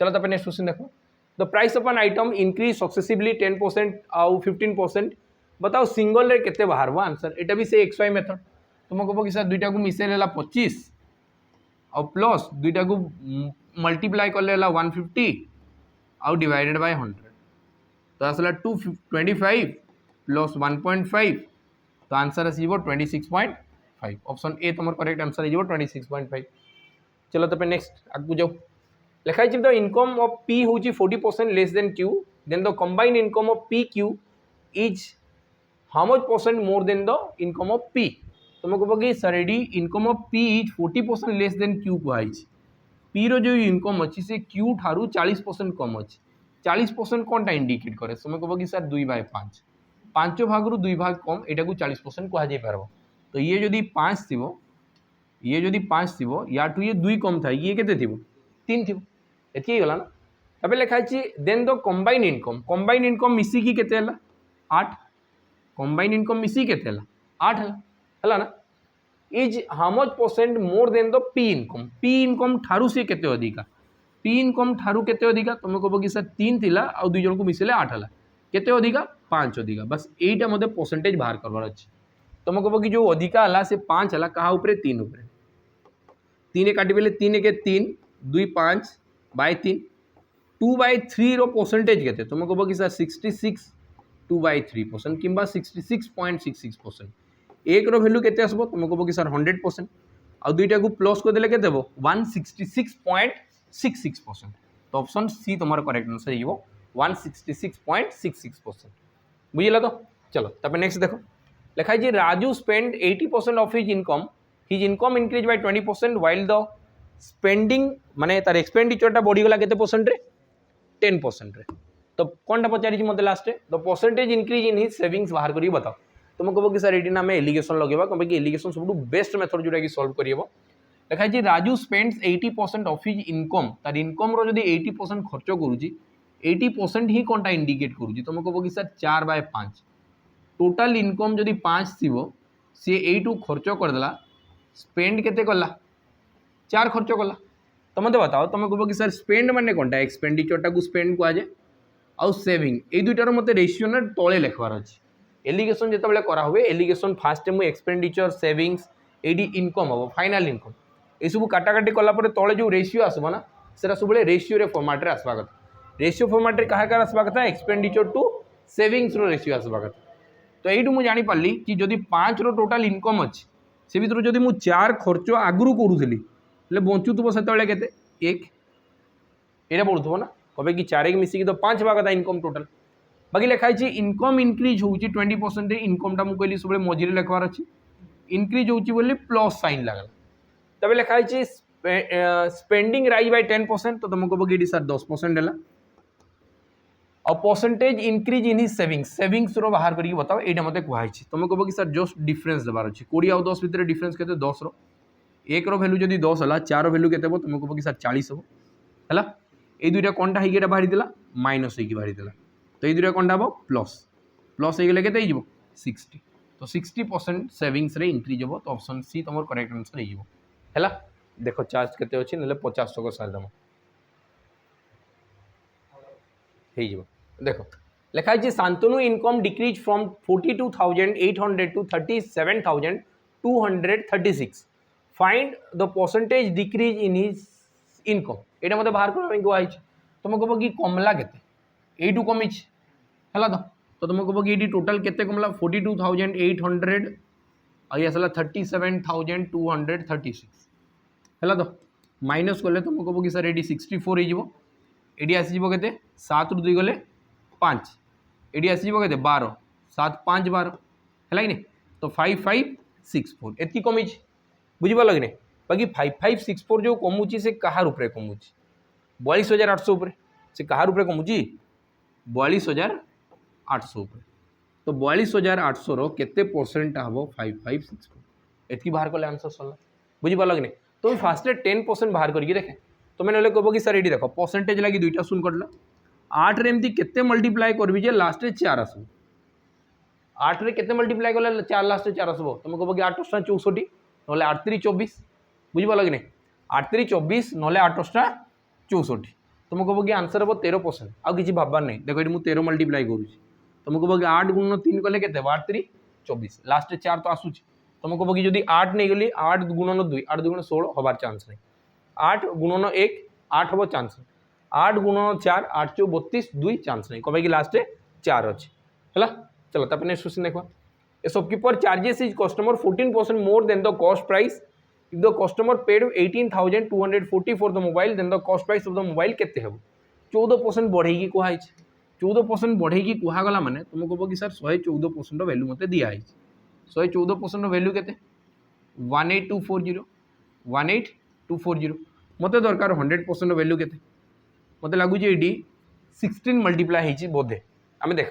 चलो तब नेक्स्ट क्वेश्चन देखो the price of an item increase successively 10% आउ 15% बताओ सिंगल रे केते बाहर आंसर एटा भी से XY मेथड तुम कह कि सर 2टा को मिसेल 25 और प्लस 2टा को मल्टीप्लाई कर 150 आउ डिवाइडेड बाय 100 तो आसला 225 प्लस 1.5 तो आंसर आसो 26.5 ऑप्शन ए तुम करेक्ट आंसर हो 26.5। चलो तो नेक्स्ट आगू जाओ लिखाई द इनकम ऑफ पी हूँ 40% less than Q then the combined income of P Q is how much percent more than the income of P. तुम कह कि सर एडी income of P is 40% less than Q कहुई P रो जो income अच्छी से क्यू ठारू 40% कम अच्छी 40% कौन टा इंडिकेट करे तुम कह कि सर 2/5 5 भाग रु 2 भाग कम यहाँ को 40% कहुई पार। तो ये जदि 5 थी ये जदि 5 थी याठू ये 2 कम था ये के 3 थी एति गला ना। तबे लिखाई देन द कंबाइन इनकम मिसिकी केते 8 कंबाइन इनकम मिसिकी केते 8 है ना is how much percent more than the P income ठारू से केते अधिका पी इनकम ठारू केते अधिका तुम कह कि सर 3 थिला आ 2 जन को मिसेले 8 है केते अधिका 5 अधिका बस यहीटा मते परसेंटेज बाहर करवार अछि। तुम कह कि जो अधिका है से 5 है क्या 3 उपरे 3 काटी पेले 3 के 3 2 5 बाय 3 2/3 रो परसेंटेज केते तुम कह कि सर 66 2/3% कि 66.66% एक रो वैल्यू केते आसबो तुम कह कि सर 100% आ दुईटा को प्लस कर देले केते देबो 166.66%। तो ऑप्शन सी तुम्हारा करेक्ट आंसर हो 166.66%। बुझिला तो चलो तब नेक्स्ट देखो लिखा है Raju spend 80% of his income increase by 20% while the spending माने तार एक्सपेंडिचरटा बढ़ी गला केते परसेंट रे 10% रे। तो कौन पचारि मत last the percentage increase in his savings बाहर करी बताओ तुम कह कि सर ये आम एलिगेशन लगे कम कि एलिगेशन सब बेस्ट मेथड जोटा कि सॉल्व कर लिखा है Raju spends 80% of his income तार इनकम रो जदि 80% खर्च करुच्ची 80% ही कौनटा इंडिकेट करुच्ची तुम कह कि सर 4/5 टोटाल इनकम जदि 5 थी सी 8 खर्च करदेला स्पेंड केते कला 4 खर्च कला। तो मत बताओ तुम कह कि सर स्पेंड माने कौनटा एक्सपेंडिचरटा को स्पेंड कहुए आउ सेविंग ये दुईटार मत रेशियो ना तले लिखबार अच्छी एलिगेशन जिते करा हुए एलिगेशन फास्ट मुझे एक्सपेंडिचर सेविंग्स ये इनकम हम फाइनाल इनकम ये सब काटाकाटी कलापर तले जो रेशियो आसब ना से सब रेशियो फॉर्मेट आसवा कथा रेशियो फॉर्मेट क्या आसवा कथा एक्सपेंडिचर टू सेविंग्स रेशियो आसवा कथा। तो यू मुझे जानीपारि कि जदि 5 रो टोटाल इनकम अच्छी से भर जब मुझे 4 खर्च आगु करूली बचुव से 1 ये पड़ुव ना कहे कि 4 मिसिकी तो 5 हवा कथा इनकम टोटाल बाकी लिखाई इनकम इंक्रीज हो 20% इनकमटा मुझे कहली सब मझे लिखबार अच्छी इंक्रीज होली प्लस साइन लगला। तब लिखाई स्पेंडिंग राइज बाय 10% तो तुम कह कि सर 10% है और percentage increase in his savings रो बाहर करके बताओ ये मत कहुई तुम कह कि सर जस्ट डिफरेन्स देवार अच्छी 20 और 10 भितर डिफरेन्स के 10 रो 1 रो वैल्यू जब 10 है 4 वैल्यू के तुम कह कि सर 40 हम है ये दुईटा कौनटा होगी बाहरी माइनस होगी बाहरी तो ये दुईटा कौनटा हम प्लस प्लस हो गले के 60 तो 60% सेविंग्स रे इंक्रीज हम तो ऑप्शन सी तुम करेक्ट आंसर है। देख चार्ज केते अच्छी ना 50 को सारिदम हो देख लिखाई Shantanu income decrease from 42,800 to 37,236 find the percentage decrease in his income ये मत बाहर कहुई तुम कह कि कमला के यू कमी है तो तुम कह कि टोटाल केते कमला 42,800 आई आसला 37,236 है तो माइनस कले तुम कह कि सर ये 64 ये आसो के 7 रु 2 गले 5 ये आसो के 12 7 5 12 है कि तो 5564 एति कमी बुझिपार कि नहीं बाकी 5564 जो कमुची से कहार उपरे कमुची 42,800 से कहार उपरे कमुची 42,800 उपरे तो 42,800 रो केते परसेंट हम 5564 एति बाहर कले आंसर सरला बुझिपार कि नहीं। तो फास्ट 10% बाहर करके देखे तो मैंने कह कि सर ये देख परसेंटेज लगी 2टा शून्य कटला 8 रे एमती केते मल्टीप्लाई करबी जे लास्ट 4 आसो 8 रे केते मल्टीप्लाई कले 4 लास्ट 4 आसो तुम कह कि 8 × 64 ना 8 × 3 = 24 बुझिपार कि नहीं 8 × 3 = 24 ना 8 × 64 तुम कह कि आंसर हम 13% आउ कि भाबार नहीं देख ये मुझे 13 मल्टीप्लाई करुँच तुम कह कि 8 × 3 कले के 8 × 3 = 24 लास्ट 4 तो आसूँ तुम कह कि जब 8 नहीं गली 8 × 2 8 × 2 = 16 हबार चान्स नहीं 8 × 1 8 हम चान्स 8 × 4 8 × 32 2 चान्स नहीं कहे कि लास्ट 4 अच्छे है। चलो तापर नेक्स्ट क्वेश्चन देखो। A shopkeeper charges is customer 14% more than the cost price. If the customer paid 18,240 for the mobile then the cost price of the mobile केते हेबो। 14% बढ़ेगी कुहा 14% बढ़ेगी कुहागला माने तुम कह कि सर 114% वैल्यू मत दिखाई 114% वैल्यू के 18240 18240 मत दरकार 100% वैल्यू के मत लगुच ये 16 मल्टीप्लाई होती बोधे आम देख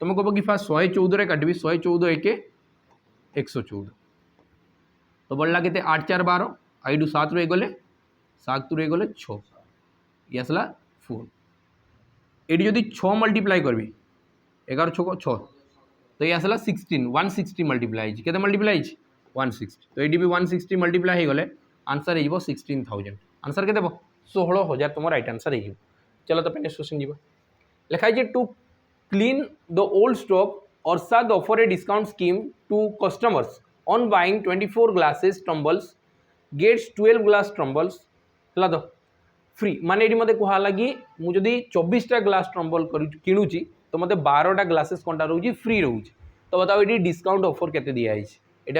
तुम कह कि फास्ट 114 काटि 114 एक 114 तो बढ़ला के 8 4 12 आई 7 रू गले 7 रू गले 6 ये आसला 4 ये जदि 6 मल्टीप्लाई करी 11 6 6 तो ये आसला 16 160 मल्टीप्लाई के मल्टीप्लाई 160 तो ये भी 160 मल्टीप्लाई हो गले आंसर हो 16,000 आंसर के 16,000 तुम राइट आंसर हो। चलो तो नेक्स्ट क्वेश्चन जीवा लिखाई to clean the old stock Orshad offer a discount scheme to customers on buying 24 glasses tumbles gets 12 glass tumbles हला तो फ्री माने ये मत कहला कि मुझे 24टा ग्लास टम्बल किणुची तो मत 12टा ग्लासेस कंटा रोची फ्री रोचे तो बताओ ये डिस्काउंट ऑफर केते दिया है ये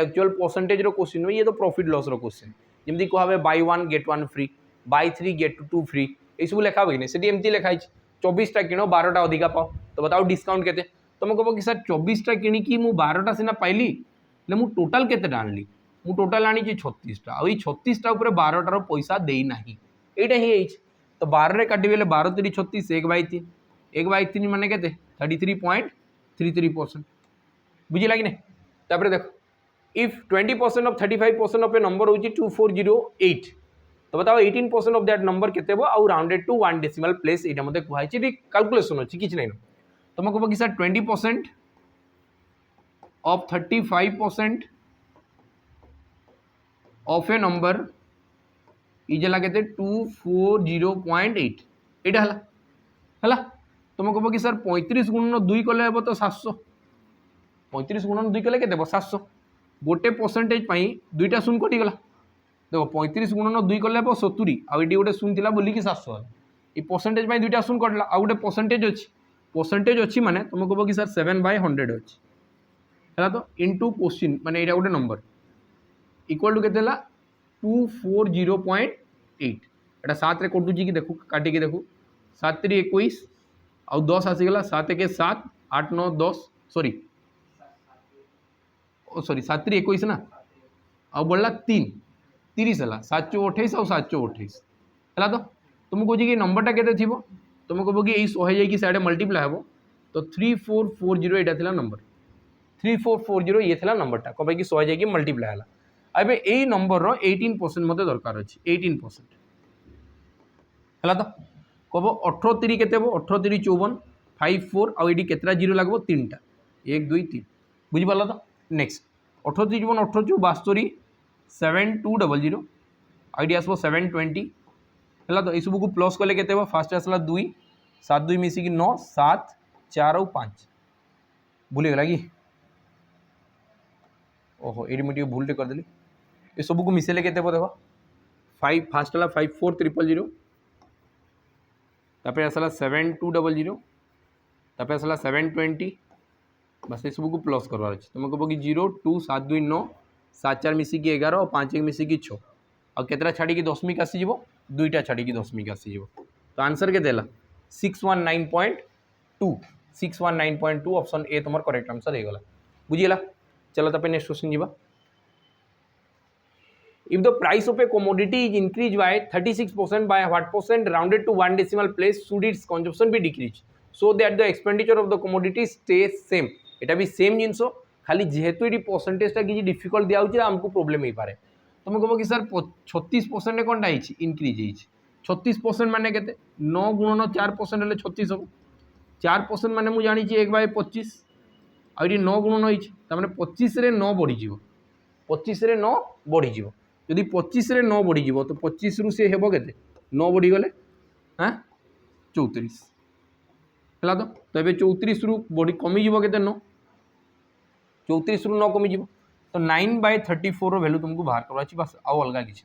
एक्चुअल परसेंटेज रो क्वेश्चन ये तो प्रॉफिट लॉस रो क्वेश्चन जमी कह buy 1 get 1 free buy 3 get 2 free ये सब लिखा हुई नहीं एमती लिखाई 24टा किण 12टा अधिका पाओ तो बताओ डिस्काउंट केते तुम कह कि सर 24टा किणिकी मु 12टा सीना पाइली मु टोटाल केते आनली मु टोटाल आनी 36टा आ 36टा ऊपर 12टार पैसा देना यहाँ ही तो 12 रे काटे 12 3 36 1/3 1/3 माने के 33.33% बुझिला कि नहीं देखो if 20% of 35% of a number हो 2408 तो बताओ 18% ऑफ दैट नंबर केते हो आउ राउंडेड टू 1 डेसिमल प्लेस एटा मते कहै छी कैलकुलेशन अछि किछ नै तुम कह कि sir 20% of 35% of a number इजला के 240.8 एटा हला तुम कह कि सर 35 गुणन 2 कले हे तो 700 35 गुणन 2 कले के 700 गोटे परसेंटेज दुईटा शून्य कटिगला देखो 35 गुणन 2 कले 70 आउ ये गोटे शून्य थी बोलिकी 700 ये परसेंटेज दुईटा शून्य कटला आउ गोटे परसेंटेज अच्छी माने तुम कह कि सर 7/100 अच्छी है तो इनटू क्वेश्चन माने ये गोटे नंबर इक्वल टू के 240.8 एटा 7 रे कटुची कि देखो काटिकी देखो 7 3 21 आउ 10 आसीगला 7 1 7 8 9 10 सॉरी 7 3 21 ना आउ बढ़ला 3 30 है 7 4 28 आउ 7 4 28 है तो तुम कह कि नंबरटा केते थिबो तुम कह कि 100 जाइए साइड मल्टीप्लाई हे तो 3440 यहाँ था नंबर 3440 ये था नंबरटा कह कि 100 जाइए मल्टीप्लाई है अब यही नंबर 18% मत दरकार अच्छी 18% है तो कब 18 3 के 18 3 54 5 4 आउ ये केतटा जीरो लगभग 3टा 1 2 3 बुझीपार तो नेक्स्ट 18 3 54 18 72 7200 आईडी आसो 720 है तो यू को प्लस कले के फास्ट आसला 2 7 2 मिसिकी 9 7 4 और 5 भूलीगला कि ओहो ये मुझे भूलटे करदेली ये सब को मिसेले के देखो 5 फास्ट है 5400 तापर आसला 7200 तापर आसला 720 बस ये सब को प्लस करवार अच्छे तुम कह कि 0 2 7 2 9 7 4 मिसिकी 11 और 5 1 मिसिकी 6 और केतरा छाड़ी दशमिक आसीज 2टा छाड़ी दशमिक आसीज तो आंसर के 619.2 619.2 ऑप्शन ए तुम करेक्ट आंसर हो गला बुझीगला। चलो तापर नेक्स्ट क्वेश्चन जीवा if the price of a commodity is increased by 36% by what percent rounded to 1 decimal place should its consumption be decreased so that the expenditure of the commodity stays same एटा भी same जिनस खाली जेहेतु ये परसेंटेजटा किसी difficult दिया आमको problem हो पारे तुम कह कि सर 36% कौनटा इनक्रिज 36% माने के 9 गुणन 4% हेल्ले 36 हम 4% माने मुझे जानी 1/25 आ 9 गुणन होने 25 रे 9 बढ़ीज 25 रे 9 बढ़ीज जदि 25 रे 9 बढ़ीज तो 25 रु सी हे के 9 बढ़ीगले हाँ 34 है तो ये 34 रु बढ़ी कमिज के 9 34 रु 9 कमिज तो 9/34 वैल्यू तुमको बाहर करवा बस आउ अलग किसी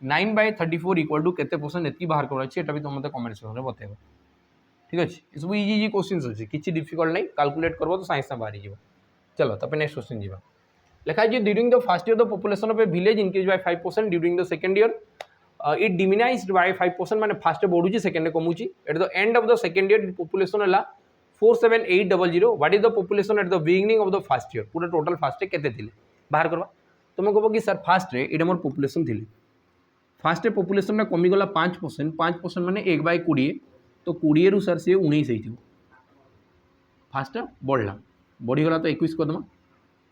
9/34 इक्वल टू केते परसेंट एति बाहर करवा भी तुम मतलब कमेंट सेक्शन में बतेब ठीक अच्छे ये सब इजी इजी क्वेश्चन अच्छे किसी डिफिकल्ट नहीं कैलकुलेट करबो तो साइंस बाहरी जीव चलो तापर नेक्स्ट क्वेश्चन जीवा लिखा है during the first year the population of a village increase by 5% during the second year it diminished by 5% माने फर्स्ट बढ़ुची सेकंड कमुची at the end of the second year population हला 47800 what is the population at the beginning of the first year पूरा total first केते थिले बाहर करबा तुम कहबो कि सर फर्स्ट रे एटा मोर पॉपुलेशन थिले फर्स्ट रे पॉपुलेशन ना कमी गला 5% माने 1/20 तो 20 रु सर से 19 होइथिबो फर्स्ट बढ़ला बढ़ी गला तो 21 कर दमा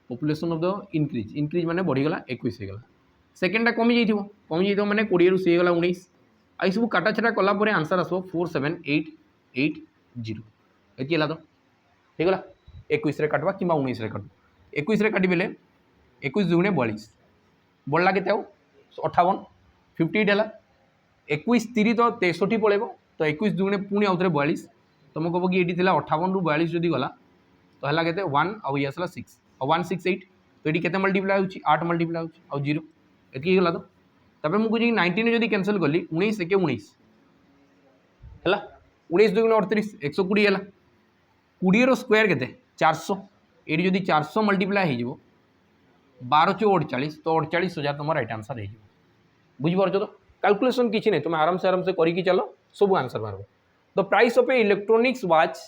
पॉपुलेशन ऑफ द इंक्रीज माने बढ़ी गला 21 हो गला सेकेंडटा कमी जाइथिबो माने 20 रु से गला 19 आई सब काटा छटा कला परे आंसर आसो 47880 एति हला तो ठीक गला 21 रे काटबा किबा 19 रे काटबा 21 रे काटी बेले 21 दुगुणे 42 बढ़ला केते आउ 58 58 हला 21 30 तो 63 पळेबो तो 21 दुगुणे पुणी आउथरे 42 तुम कहबो कि एटी थिला 58 रु 42 जदी गला तो हला केते 1 आ यासला 6 और 168 तो ये केते मल्टीप्लाई होची 8 मल्टीप्लाई होची और 0 एति गला तो तबे मु कुजी 19 ने जदी कैंसिल करली 19 एके 19 हला 19 दुगुणे 38 120 हला 20 रो स्क्वायर केते 400 एटी जदी 400 मल्टीप्लाई हे जिवो 12 × 48 तो 48,000 तुम राइट आंसर है बुझी पारछ तो कैलकुलेशन किछि नै तुम आराम से करी कि चलो सब आंसर मारबो the price of A electronics watch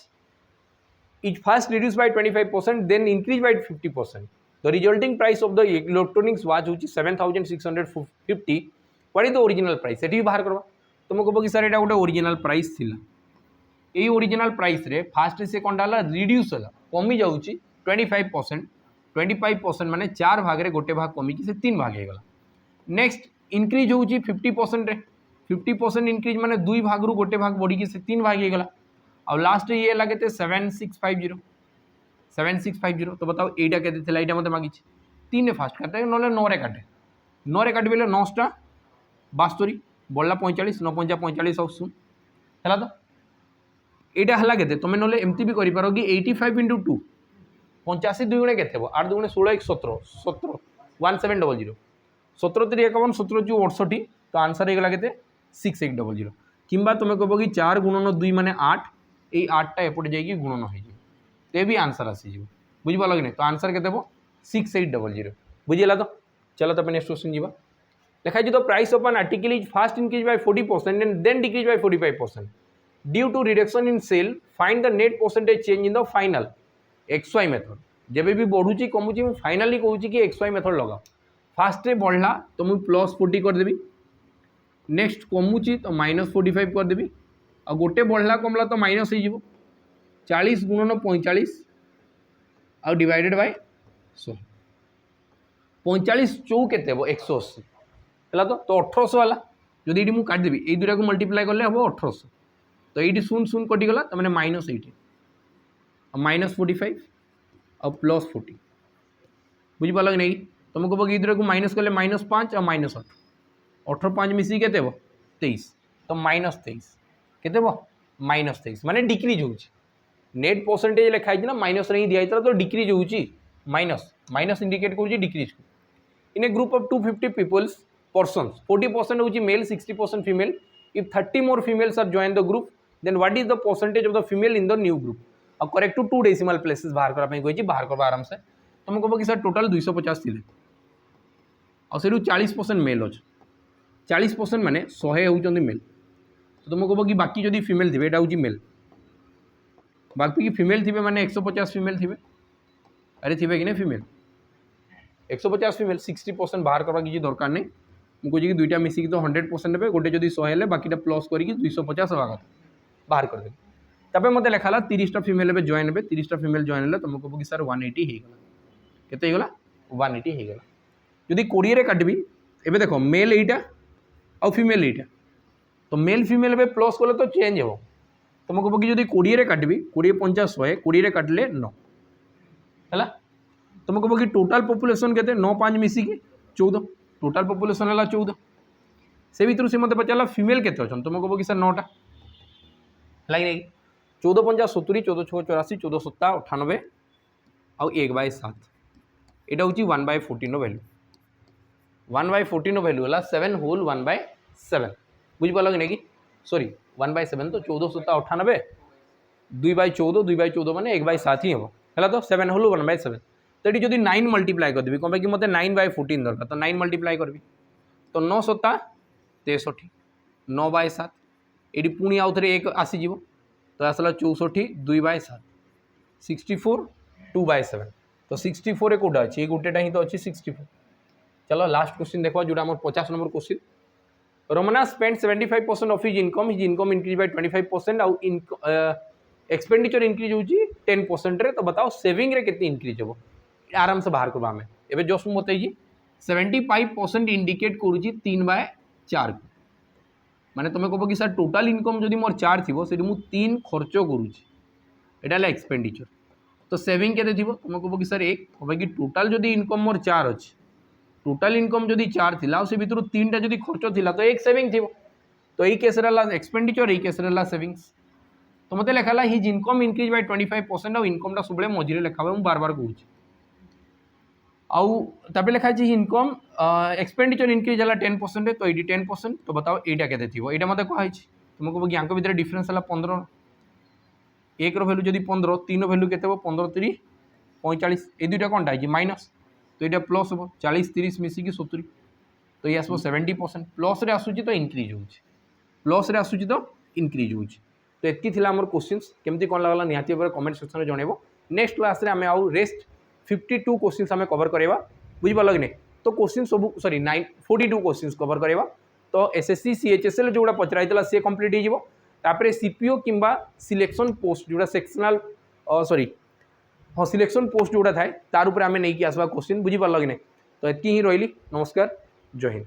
is first reduced by 25% then increased by 50%. The resulting price of the electronics watch which is 7,650. What is the original price? Eighty बाहर करबा तुम कहबो कि सर एटा गोटे ओरिजिनल प्राइस थिला एई original price रे first से कोन डाला रिड्यूस होला कमी जाउची 25% माने 4 भाग रे गोटे भाग कमी कि से 3 भाग हे गला नेक्स्ट इंक्रीज होउची 50% रे 50% इंक्रीज माने 2 भाग रु गोटे भाग बढ़ी कि से 3 भाग हे गला और लास्ट ये लगे थे 7650 तो बताओ एटा के एटा मत मागी 3 फास्ट काटे ना 9 रे काटे 9 रे काटे बेले 9टा 72 बढ़ला 45 9 5 45 आसु है तो एटा हला के तुम ना एमती भी करो कि 85 × 2 85 दुगुणे के 8 दुगुणे 16 1 17 17 1700 17 3 51 17 जो 68 तो आंसर हो गला के 6800 किंबा तुम कहबो कि 4 × 2 माने 8 ये 8टा एपटे जाइए गुणन हो तो भी आंसर आसीज बुझिपाल कि नहीं तो आंसर के 6800 बुझीला तो चलो तब नेक्स्ट क्वेश्चन जीवा लिखा है the price of an article is first increase by 40% and then decrease by 45% due to reduction in sale find the net percentage change in the final XY method जब भी बढ़ुची कमुची finally कहूँ कि XY method लगा fast रे बढ़ला तो मुझे +40 करदेवी next कमुची तो -45 करदेवी और गोटे बढ़ला कमला तो माइनस हो 40 × 45 और डिवाइडेड बाय 100 45 चौ के 180 है तो 1800 वाला जदि ये मुझे काटिदेवी ये दुटा को मल्टीप्लाई कले हम 1800 तो ये 0 कटिगला तो मैंने -80 -45 और +40 बुझिपाल कि नहीं तुम कह कि दुटा को माइनस कले -5 और -8 18 5 मिसी के 23 तो -23 केते -23 माने डिक्रीज होउची नेट परसेंटेज लिखाई ना माइनस रे दिया तो डिक्रीज होउची माइनस इंडिकेट करूची डिक्रीज को in a group of 250 peoples persons 40% होउची male 60% female if 30 more females are join the group then what is the percentage of the female in the new group अब correct to 2 decimal places बाहर करा पई बाहर करबा आराम से तुम कहबो कि सर टोटल 250 थिले और सेरु 40% मेल अछि 40% माने 100 होउचंदी मेल तो तुम कह कि बाकी जदि फीमेल थे यहाँ हूँ मेल बाकी फीमेल थे माने 150 फीमेल थे अरे थे कि नहीं फीमेल 150 फीमेल 60% बाहर करवा किसी दरकार नहीं मुझे कि दुईटा मिसिक तो 100% हे गोटे जब 100 है बाकीटा प्लस करके 250 हवा कथा बाहर करदे तबे मत लिखाला 30टा फीमेल हे जॉइन हे 30टा फीमेल जॉइन है तुम कह कि सर 180 होगा केते होगा 180 होगा जदि 20 रे काटबी एबे देखो मेल एटा और फीमेल एटा तो मेल फीमेल में प्लस कले तो चेंज हो तुम कह कि जब 20 रे काटबी 20 50 100 20 रे काटले 9 है तुम कह कि टोटाल पॉपुलेशन के 9 5 मिसिकी 14 टोटाल पॉपुलेशन है 14 से भर से मत पचारा फीमेल के तुम कह कि सर 9टा है 14 50 70 14 6 84 14 7 98 और 1/7 यहाँ हूँ 1/14 वैल्यू 1/14 वैल्यू है 7 होल 1/7 बुझिपाल कि नहीं कि सॉरी 1/7 तो 14 7 98 2/14 2/14 माने 1/7 ही हम है तो 7 हल 1/7 तो ये जब 9 मल्टीप्लाई करदेवी कौन कि मतलब 9/14 दरकार तो 9 मल्टीप्लाई करी तो 9 7 63 9/7 ये पुणी आउ थे 1 आसीज तो आसला 64 2/7 64 2/7 तो 64 कौटा अच्छी ये गोटेटा ही तो अच्छी 64 चलो लास्ट क्वेश्चन देखो जो 50 नंबर क्वेश्चन रोमना spend 75% of his income increase by 25% आउ एक्सपेंडिचर इंक्रीज होची 10% रे तो बताओ सेविंग रे कितनी इंक्रीज हो आराम से बाहर करबा हमें एबे जस्ट मु बताई 75% इंडिकेट करूची 3/4 माने तुम कहब कि सर टोटाल इनकम जदि मोर 4 थी से 3 खर्च करूची एटा एक्सपेंडिचर तो सेविंग केते थी तुम कहब कि सर एक कहब कि टोटाल जदि इनकम मोर 4 अच्छी टोटाल इनकम जदि 4 थिला से भितर 3टा जदि खर्च थिला तो एक सेविंग थी तो यही केस रहा एक्सपेंडिचर यही केस रहा सेविंग्स तो मत लिखा हिज इनकम इंक्रीज बाय 25% और इनकम सब मझे लिखा हुआ बार बार कहूँ आउ लिखा है इनकम एक्सपेंडिचर इंक्रीज है 10% तो ये 10% तो बताओ यहाँ के यहाँ मत कहुई तुम कह कि यहाँ भितर डिफरेन्स है 15 एक भैल्यू जब 15 3 भैल्यू के 15 3 45 ये दुईटा कौन है माइनस तो यहाँ प्लस हम 40 30 मिसिकी 70 तो ये आसो 70% प्लस आसूँ तो इंक्रीज हो प्लस आसूँ तो इंक्रीज हो तो ये आम क्वेश्चंस केमती कौन लगला निहाती भाव कमेंट सेक्शन में जनइब नेक्स्ट क्लास आम आउ रेस्ट 52 क्वेश्चंस आम कवर करवा बुझिपार कि नहीं तो क्वेश्चन सब सॉरी 42 क्वेश्चंस कवर करवा तो एसएससी सीएचएसएल जो पचराई सी कंप्लीट हो सीपीओ किंबा सिलेक्शन पोस्ट जोड़ा सेक्शनल सॉरी हाँ सिलेक्शन पोस्ट जोड़ा थाए तार उपर आम नहीं आसवा क्वेश्चन बुझिपार कि नहीं तो ये ही रही नमस्कार जय हिंद।